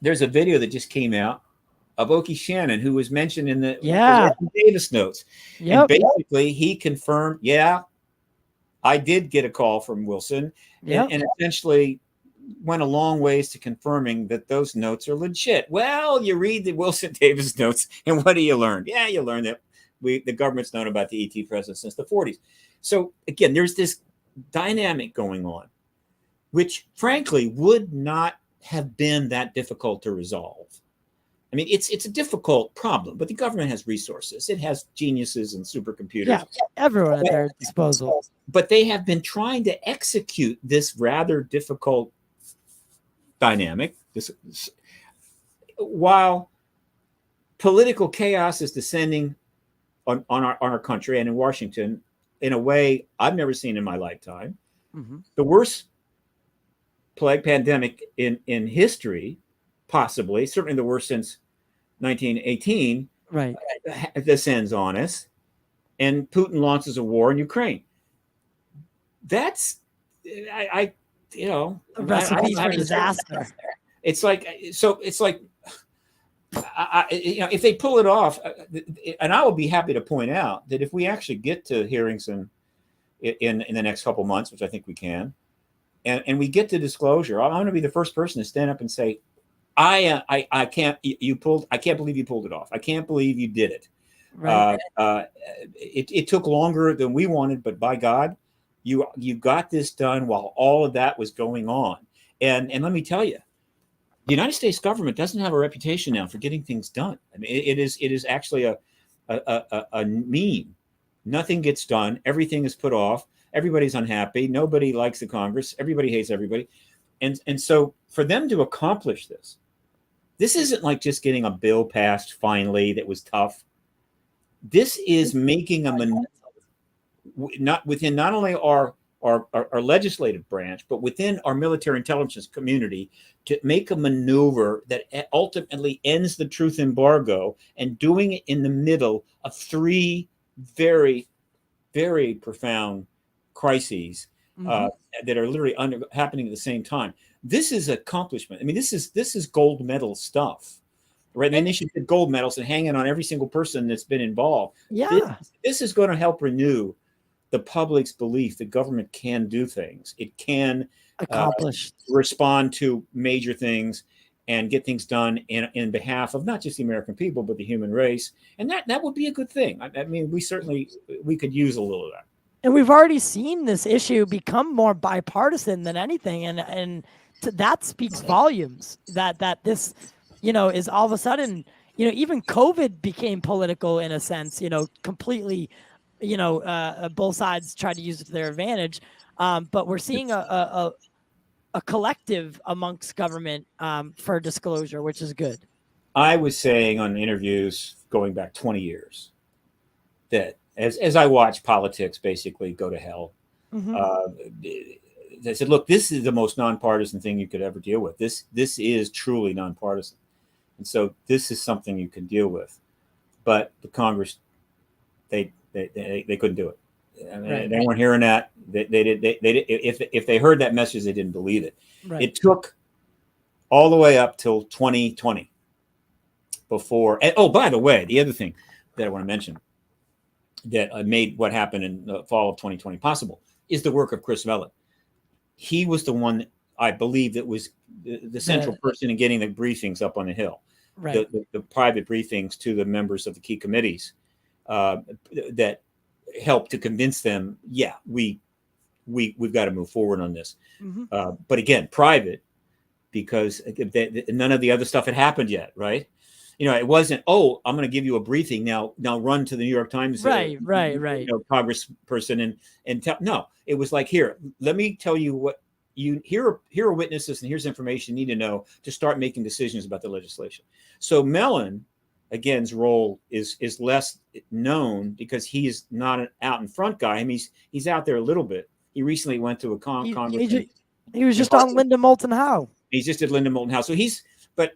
there's a video that just came out of Oki Shannon, who was mentioned in the Davis notes. Yep. And basically, he confirmed, I did get a call from Wilson, and essentially went a long ways to confirming that those notes are legit. Well, you read the Wilson Davis notes, and what do you learn? Yeah, you learn that the government's known about the ET presence since the 40s. So again, there's this dynamic going on, which frankly would not have been that difficult to resolve. I mean, it's a difficult problem, but the government has resources. It has geniuses and supercomputers. Yeah, everyone at their disposal. But they have been trying to execute this rather difficult dynamic. While political chaos is descending on our country and in Washington in a way I've never seen in my lifetime. Mm-hmm. The worst plague pandemic in history, possibly, certainly the worst since 1918, descends on us, and Putin launches a war in Ukraine. That's, a recipe for disaster. It's like, if they pull it off, and I will be happy to point out that if we actually get to hearings in the next couple months, which I think we can, and we get to disclosure, I'm going to be the first person to stand up and say, I can't believe you pulled it off. I can't believe you did it. Right. It took longer than we wanted, but by God, you got this done while all of that was going on. And let me tell you, the United States government doesn't have a reputation now for getting things done. I mean, it is actually a meme. Nothing gets done. Everything is put off. Everybody's unhappy. Nobody likes the Congress. Everybody hates everybody. And so for them to accomplish this isn't like just getting a bill passed finally that was tough. This is making not only our legislative branch, but within our military intelligence community to make a maneuver that ultimately ends the truth embargo, and doing it in the middle of three very, very profound crises that are literally happening at the same time. This is accomplishment. I mean, this is gold medal stuff, right? And they should get gold medals and hang it on every single person that's been involved. Yeah, this is going to help renew the public's belief that government can do things. It can respond to major things and get things done in behalf of not just the American people, but the human race. And that would be a good thing. I mean, we could use a little of that. And we've already seen this issue become more bipartisan than anything. And that speaks volumes that this, is all of a sudden, even COVID became political in a sense, completely, both sides tried to use it to their advantage. But we're seeing a collective amongst government for disclosure, which is good. I was saying on interviews going back 20 years that as I watch politics basically go to hell, they said, look, this is the most nonpartisan thing you could ever deal with. This is truly nonpartisan. And so this is something you can deal with. But the Congress, they couldn't do it. I mean, they weren't hearing that. If they heard that message, they didn't believe it. Right. It took all the way up till 2020 before. And, oh, by the way, the other thing that I want to mention that made what happened in the fall of 2020 possible is the work of Chris Mellon. He was the one I believe that was the central person in getting the briefings up on the Hill, right. the private briefings to the members of the key committees that helped to convince them, yeah, we've got to move forward on this. But again, private, because none of the other stuff had happened yet, right? It wasn't, oh, I'm going to give you a briefing now run to the New York Times, Right. congressperson and tell. No, it was like, here, let me tell you what here are witnesses and here's information you need to know to start making decisions about the legislation. So Mellon, again's role is less known because he's not an out in front guy. I mean, he's out there a little bit. He recently went to a congress. He was just on Linda Moulton Howe. He's just at Linda Moulton House. So but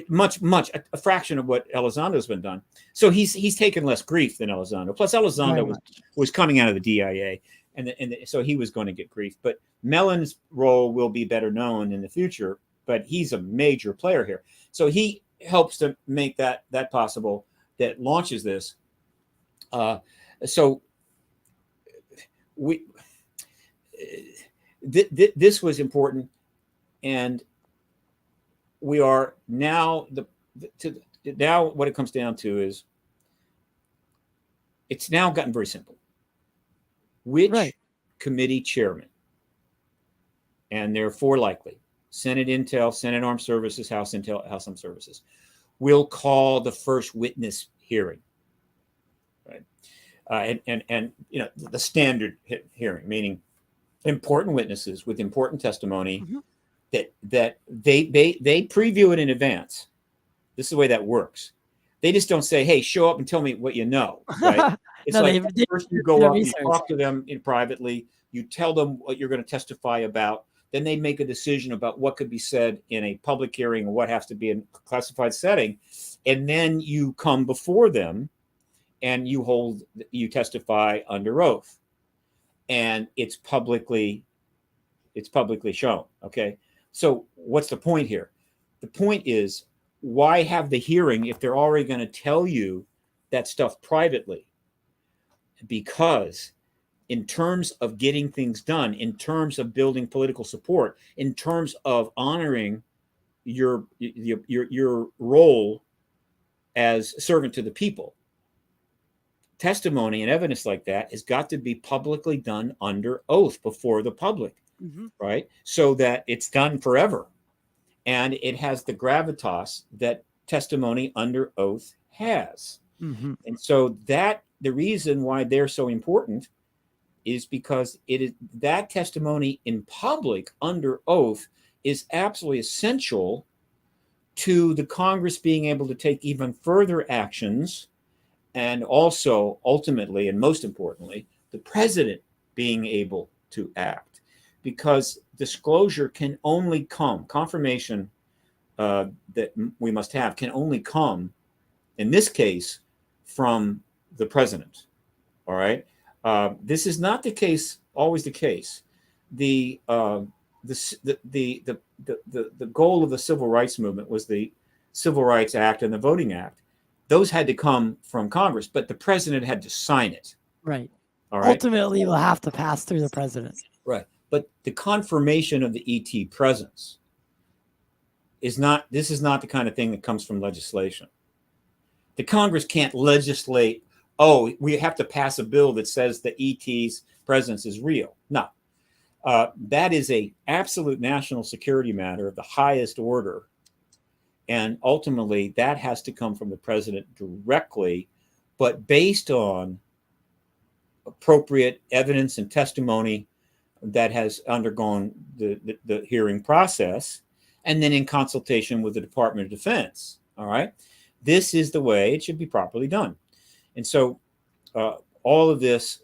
much a fraction of what Elizondo's been done. So he's taken less grief than Elizondo. Plus Elizondo was coming out of the DIA, and so he was going to get grief. But Mellon's role will be better known in the future. But he's a major player here. So he helps to make that possible. That launches this. So this was important, and we are now now what it comes down to is it's now gotten very simple. Which committee chairman, and there are 4 likely: Senate Intel, Senate Armed Services, House Intel, House Armed Services, will call the first witness hearing, right? And the standard hearing, meaning important witnesses with important testimony that they preview it in advance. This is the way that works. They just don't say, "Hey, show up and tell me what you know." Right? It's first you go up, you talk to them privately, you tell them what you're going to testify about. Then they make a decision about what could be said in a public hearing or what has to be in a classified setting, and then you come before them and you testify under oath, and it's publicly shown. Okay, so what's the point here? The point is, why have the hearing if they're already going to tell you that stuff privately? Because in terms of getting things done, in terms of building political support, in terms of honoring your role as servant to the people, testimony and evidence like that has got to be publicly done under oath before the public, right? So that it's done forever. And it has the gravitas that testimony under oath has. And so the reason why they're so important is because it is that testimony in public under oath is absolutely essential to the Congress being able to take even further actions, and also ultimately and most importantly, the president being able to act, because disclosure can only come, confirmation that we must have can only come, in this case, from the president. All right. This is not the case, always the case. The goal of the civil rights movement was the Civil Rights Act and the Voting Act. Those had to come from Congress, but the president had to sign it. Right. All right. Ultimately, it will have to pass through the president. Right. But the confirmation of the ET presence is not the kind of thing that comes from legislation. The Congress can't legislate, oh, we have to pass a bill that says the ET's presence is real. No. That is a absolute national security matter of the highest order. And ultimately, that has to come from the president directly, but based on appropriate evidence and testimony that has undergone the hearing process, and then in consultation with the Department of Defense. All right. This is the way it should be properly done. And so all of this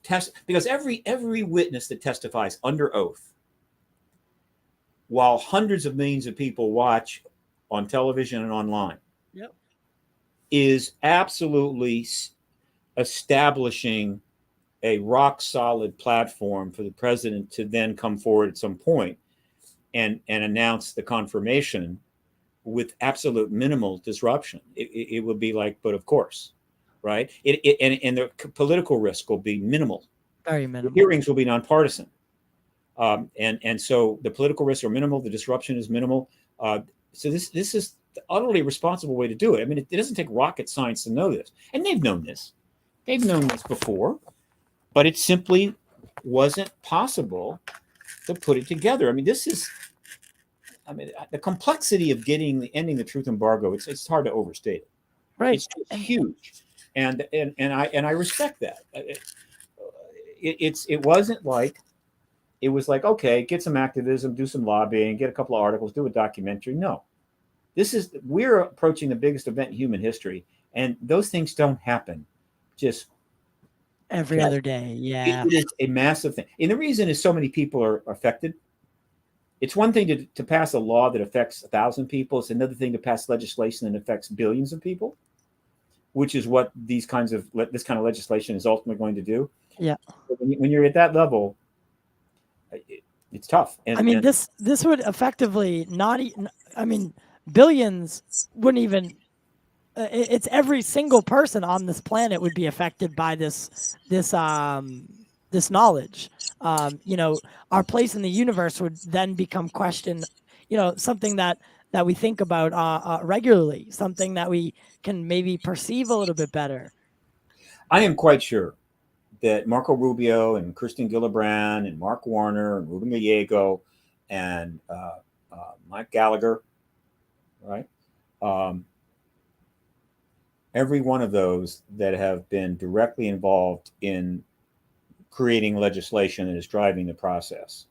test, because every witness that testifies under oath, while hundreds of millions of people watch on television and online, is absolutely establishing a rock solid platform for the president to then come forward at some point and announce the confirmation with absolute minimal disruption. It would be like, but of course, right? And the political risk will be minimal. Very minimal. The hearings will be nonpartisan. And so the political risks are minimal. The disruption is minimal. So this is the utterly responsible way to do it. I mean, it doesn't take rocket science to know this. And they've known this. They've known this before. But it simply wasn't possible to put it together. I mean, the complexity of ending the truth embargo, it's hard to overstate it. Right. It's huge. And I respect that. It wasn't like, it was like, okay, get some activism, do some lobbying, get a couple of articles, do a documentary. No, we're approaching the biggest event in human history, and those things don't happen just every other day. Yeah. It is a massive thing. And the reason is so many people are affected. It's one thing to pass a law that affects 1,000 people. It's another thing to pass legislation that affects billions of people, which is what this kind of legislation is ultimately going to do. Yeah. When you're at that level, it's tough. And, I mean, this would effectively billions wouldn't even. It's every single person on this planet would be affected by this knowledge. Our place in the universe would then become questioned. Something that we think about regularly, something that we can maybe perceive a little bit better. I am quite sure that Marco Rubio and Kirsten Gillibrand and Mark Warner and Ruben Gallego and Mike Gallagher, right? Every one of those that have been directly involved in creating legislation that is driving the process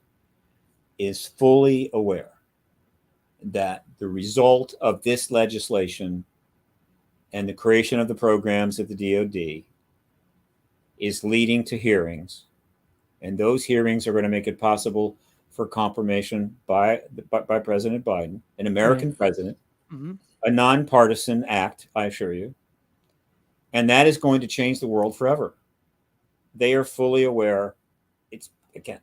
is fully aware that the result of this legislation and the creation of the programs at the DoD is leading to hearings, and those hearings are going to make it possible for confirmation by President Biden, an American president, a nonpartisan act, I assure you. And that is going to change the world forever. They are fully aware. It's, again,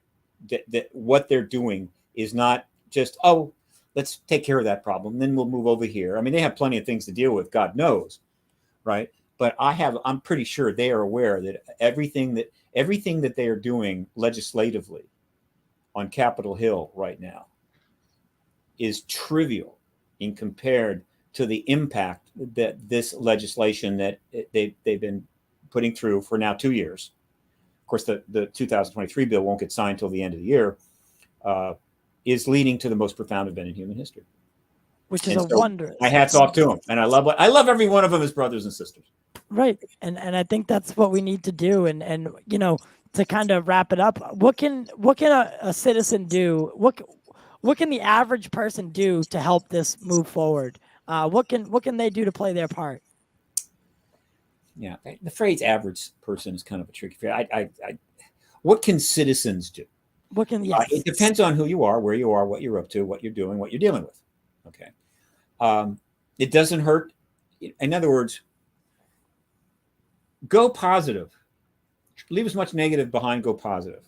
that what they're doing is not just, oh, let's take care of that problem, then we'll move over here. I mean, they have plenty of things to deal with, God knows, right? But I'm pretty sure they are aware that everything that they are doing legislatively on Capitol Hill right now is trivial in compared to the impact that this legislation that they've been putting through for now 2 years. Of course, the 2023 bill won't get signed till the end of the year, is leading to the most profound event in human history. Which is wonder. My hat's off to them, and I love every one of them as brothers and sisters. Right, and I think that's what we need to do, and to kind of wrap it up, what can a citizen do? What can the average person do to help this move forward? What can they do to play their part? Yeah, the phrase "average person" is kind of a tricky phrase. What can citizens do? It depends on who you are, where you are, what you're up to, what you're doing, what you're dealing with. Okay, it doesn't hurt. In other words, go positive. Leave as much negative behind. Go positive.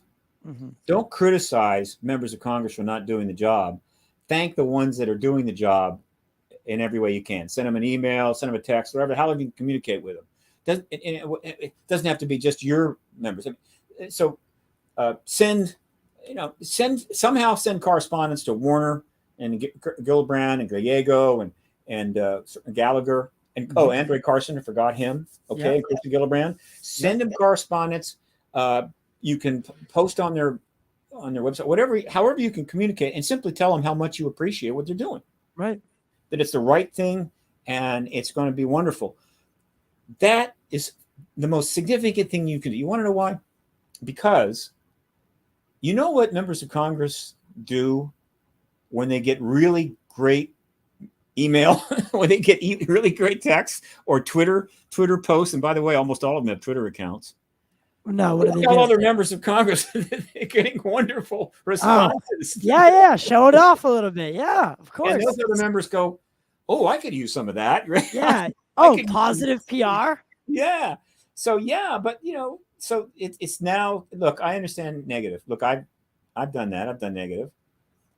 Mm-hmm. Don't criticize members of Congress for not doing the job. Thank the ones that are doing the job in every way you can. Send them an email, send them a text, whatever. How do you communicate with them? It doesn't have to be just your members. So send correspondence to Warner and Gillibrand and Gallego and Gallagher and Andre Carson. I forgot him. Okay, yeah. Kristen Gillibrand. Send them correspondence. You can post on their website, however you can communicate, and simply tell them how much you appreciate what they're doing. Right. That it's the right thing and it's going to be wonderful. That is the most significant thing you can do. You want to know why? Because you know what members of Congress do when they get really great email, when they get really great text or Twitter posts. And by the way, almost all of them have Twitter accounts. No, what do they do? Tell other members of Congress they're getting wonderful responses. Yeah, show it off a little bit. Yeah, of course. And those other members go, "Oh, I could use some of that." Right? Yeah. Positive PR. Yeah. So but so it's now. Look, I understand negative. Look, I've done that. I've done negative,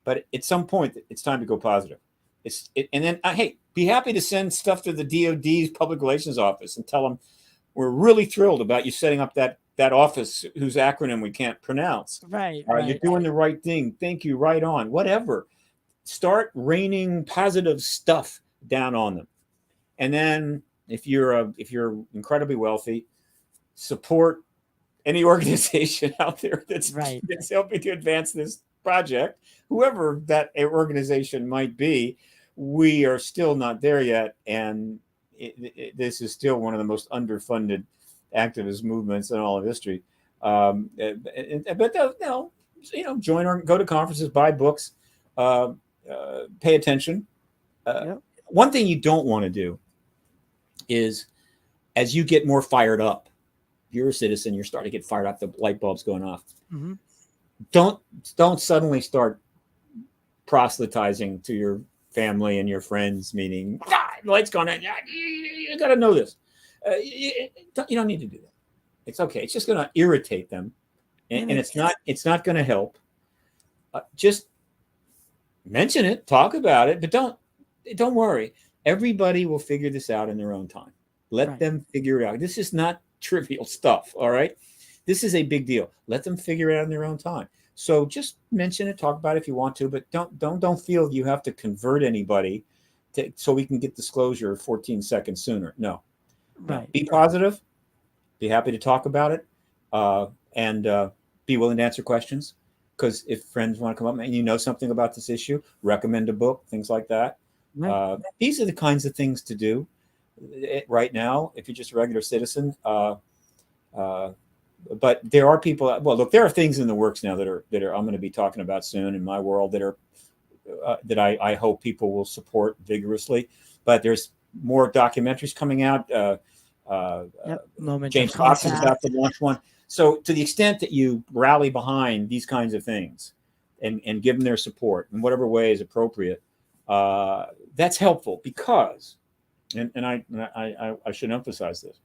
but at some point, it's time to go positive. And then hey, be happy to send stuff to the DoD's public relations office and tell them we're really thrilled about you setting up that that office whose acronym we can't pronounce. Right. You're Right. doing the right thing. Thank you. Right on. Whatever. Start raining positive stuff down on them. And then if you're incredibly wealthy, support any organization out there that's helping to advance this project, whoever that organization might be. We are still not there yet, and this is still one of the most underfunded activist movements in all of history. But join or go to conferences, buy books, pay attention. One thing you don't want to do is, as you get more fired up, you're a citizen, you're starting to get fired up, the light bulb's going off. Mm-hmm. Don't suddenly start proselytizing to your family and your friends, meaning the light's gone on. You got to know this. You don't need to do that. It's okay. It's just going to irritate them, and it's not going to help. Just mention it, talk about it, but don't worry. Everybody will figure this out in their own time. Let them figure it out. This is not trivial stuff. All right. This is a big deal. Let them figure it out in their own time. So just mention it, talk about it if you want to, but don't feel you have to convert anybody so we can get disclosure 14 seconds sooner. No. Right. Be positive. Be happy to talk about it, and be willing to answer questions. Because if friends want to come up and you know something about this issue, recommend a book, things like that. Right. These are the kinds of things to do right now if you're just a regular citizen. But there are people. Well, look, there are things in the works now that are I'm going to be talking about soon in my world that I hope people will support vigorously. But there's more documentaries coming out. James Fox is about to launch one. So to the extent that you rally behind these kinds of things and give them their support in whatever way is appropriate, that's helpful because, and I should emphasize this.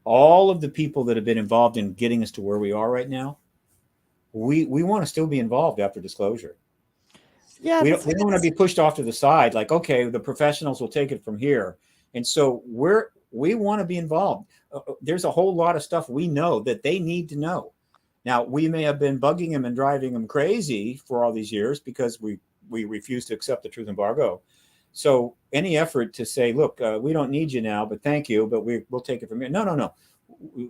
All of the people that have been involved in getting us to where we are right now, we want to still be involved after disclosure. Yeah, we don't want to be pushed off to the side. Like, okay, the professionals will take it from here, and so we want to be involved. There's a whole lot of stuff we know that they need to know. Now, we may have been bugging them and driving them crazy for all these years because we refuse to accept the truth embargo. So any effort to say, look, we don't need you now, but thank you, but we'll take it from here. No.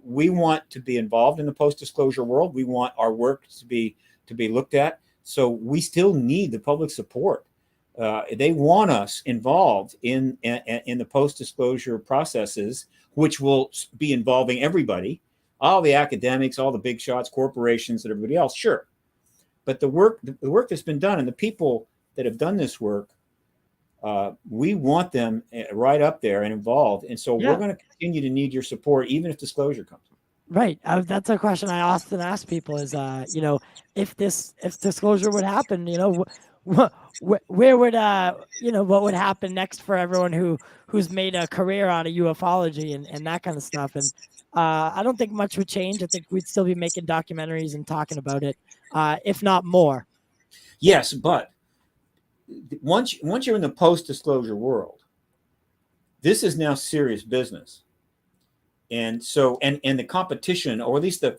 We want to be involved in the post-disclosure world. We want our work to be looked at. So we still need the public support. They want us involved in the post-disclosure processes, which will be involving everybody, all the academics, all the big shots, corporations, and everybody else. Sure, but the work that's been done and the people that have done this work, we want them right up there and involved. And so we're going to continue to need your support, even if disclosure comes. Right. That's a question I often ask people is, if disclosure would happen, where would, what would happen next for everyone who's made a career out of ufology and that kind of stuff. And I don't think much would change. I think we'd still be making documentaries and talking about it, if not more. Yes, but once you're in the post-disclosure world, this is now serious business. And so, and the competition, or at least the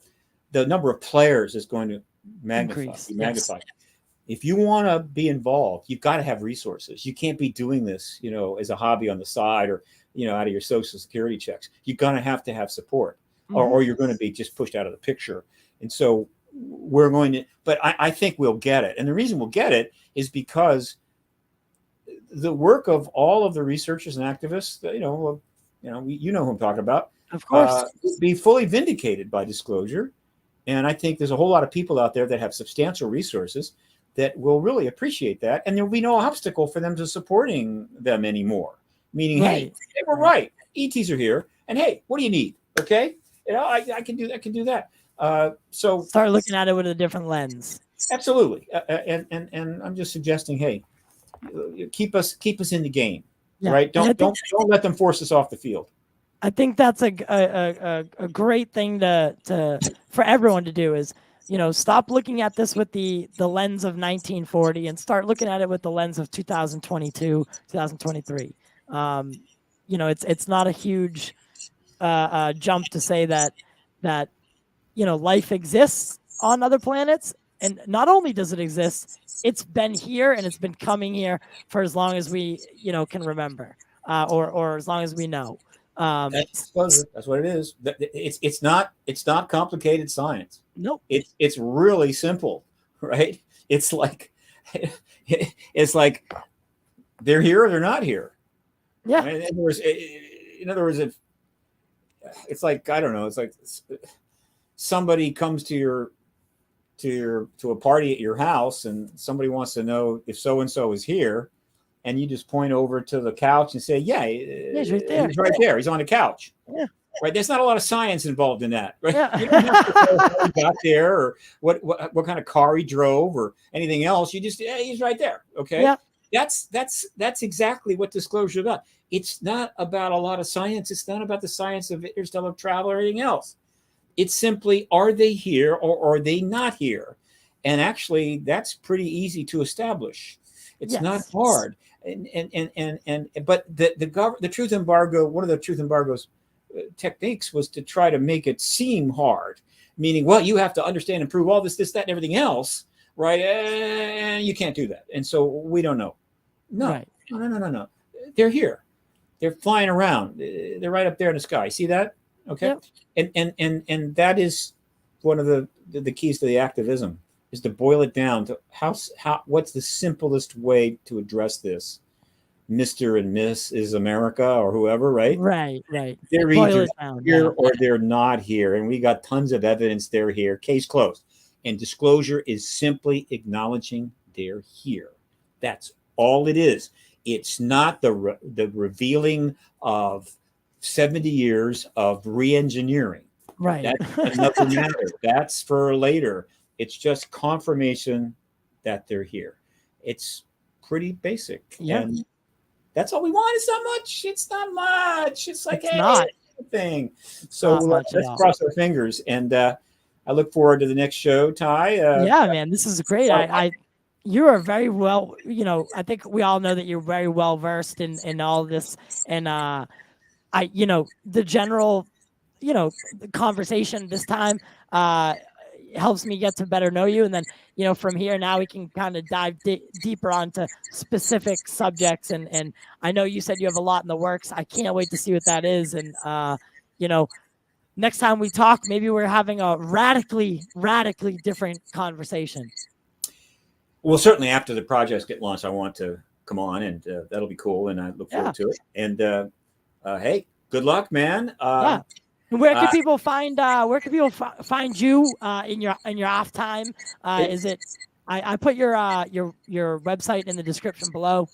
number of players is going to be magnified. Yes. If you want to be involved, you've got to have resources. You can't be doing this, as a hobby on the side or, out of your Social Security checks. You're going to have support, or you're going to be just pushed out of the picture. And so we're going to, but I think we'll get it. And the reason we'll get it is because the work of all of the researchers and activists, you know who I'm talking about. Of course, be fully vindicated by disclosure. And I think there's a whole lot of people out there that have substantial resources that will really appreciate that. And there'll be no obstacle for them to supporting them anymore. Meaning, hey, we're right. ETs are here. And hey, what do you need? Okay. I can do that. So start looking at it with a different lens. Absolutely. And I'm just suggesting, hey, keep us in the game, right? Don't let them force us off the field. I think that's a great thing for everyone to do is, stop looking at this with the lens of 1940 and start looking at it with the lens of 2022, 2023. It's not a huge jump to say that life exists on other planets, and not only does it exist, it's been here and it's been coming here for as long as we can remember, or as long as we know. That's what it is. It's not complicated science. Nope. It's really simple, right? It's like they're here or they're not here. Yeah. Right? In other words, if it's like, I don't know, it's like somebody comes to a party at your house and somebody wants to know if so and so is here, and you just point over to the couch and say, yeah, he's right there. He's right there. He's on the couch. Yeah. Right. There's not a lot of science involved in that. Right. Yeah. You don't have to know how he got there or what kind of car he drove or anything else. You just, he's right there. Okay. Yeah. That's exactly what disclosure is about. It's not about a lot of science. It's not about the science of interstellar travel or anything else. It's simply, are they here or are they not here? And actually, that's pretty easy to establish. It's not hard. But the truth embargo, one of the truth embargo's techniques was to try to make it seem hard, meaning, well, you have to understand and prove all this, that, and everything else, right? And you can't do that. And so we don't know. No. They're here. They're flying around. They're right up there in the sky. See that? Okay. Yep. And that is one of the keys to the activism, is to boil it down to what's the simplest way to address this. Mr. and Mrs. America or whoever, right? Right. They're either here or they're not here. And we got tons of evidence they're here. Case closed. And disclosure is simply acknowledging they're here. That's all it is. It's not the revealing of 70 years of re-engineering. Right. That's another matter. That's for later. It's just confirmation that they're here. It's pretty basic. Yeah. And that's all we want. It's not much. It's not much. It's like, it's not thing. So let's cross our fingers. And I look forward to the next show, Ty. Yeah, man, this is great. You are very well, I think we all know that you're very well versed in all this. And the general, conversation this time helps me get to better know you. And then, from here now we can kind of dive deeper onto specific subjects. And I know you said you have a lot in the works. I can't wait to see what that is. And, next time we talk, maybe we're having a radically different conversation. Well, certainly after the projects get launched, I want to come on, and that'll be cool. And I look forward to it. And hey, good luck, man. And where can people find you in your off time? Is it? I put your website in the description below.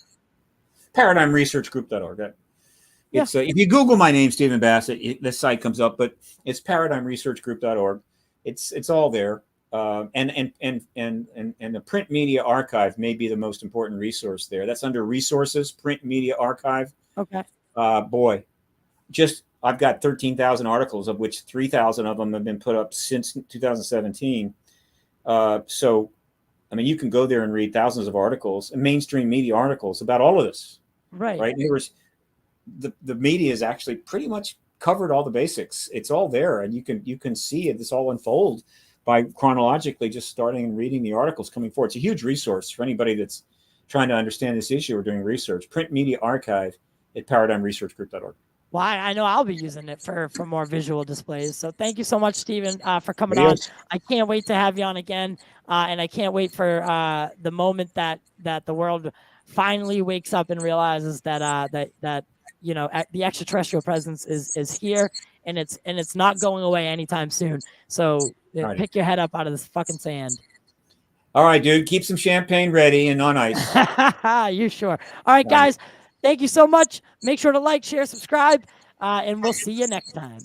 ParadigmResearchGroup.org. It's if you Google my name, Stephen Bassett, this site comes up, but it's ParadigmResearchGroup.org. It's all there. And the print media archive may be the most important resource there. That's under resources, print media archive. Okay. Boy, I've got 13,000 articles, of which 3,000 of them have been put up since 2017. So, I mean, you can go there and read thousands of articles, mainstream media articles about all of this. Right. In other words, the media is actually pretty much covered all the basics. It's all there, and you can see it. This all unfold by chronologically just starting and reading the articles coming forward. It's a huge resource for anybody that's trying to understand this issue or doing research. Print media archive at ParadigmResearchGroup.org. Well, I know I'll be using it for more visual displays. So thank you so much, Stephen, for coming on. I can't wait to have you on again. And I can't wait for the moment that the world finally wakes up and realizes that the extraterrestrial presence is here, and it's not going away anytime soon. So pick your head up out of this fucking sand. All right, dude. Keep some champagne ready and on ice. You sure? All right, guys. Thank you so much. Make sure to like, share, subscribe, and we'll see you next time.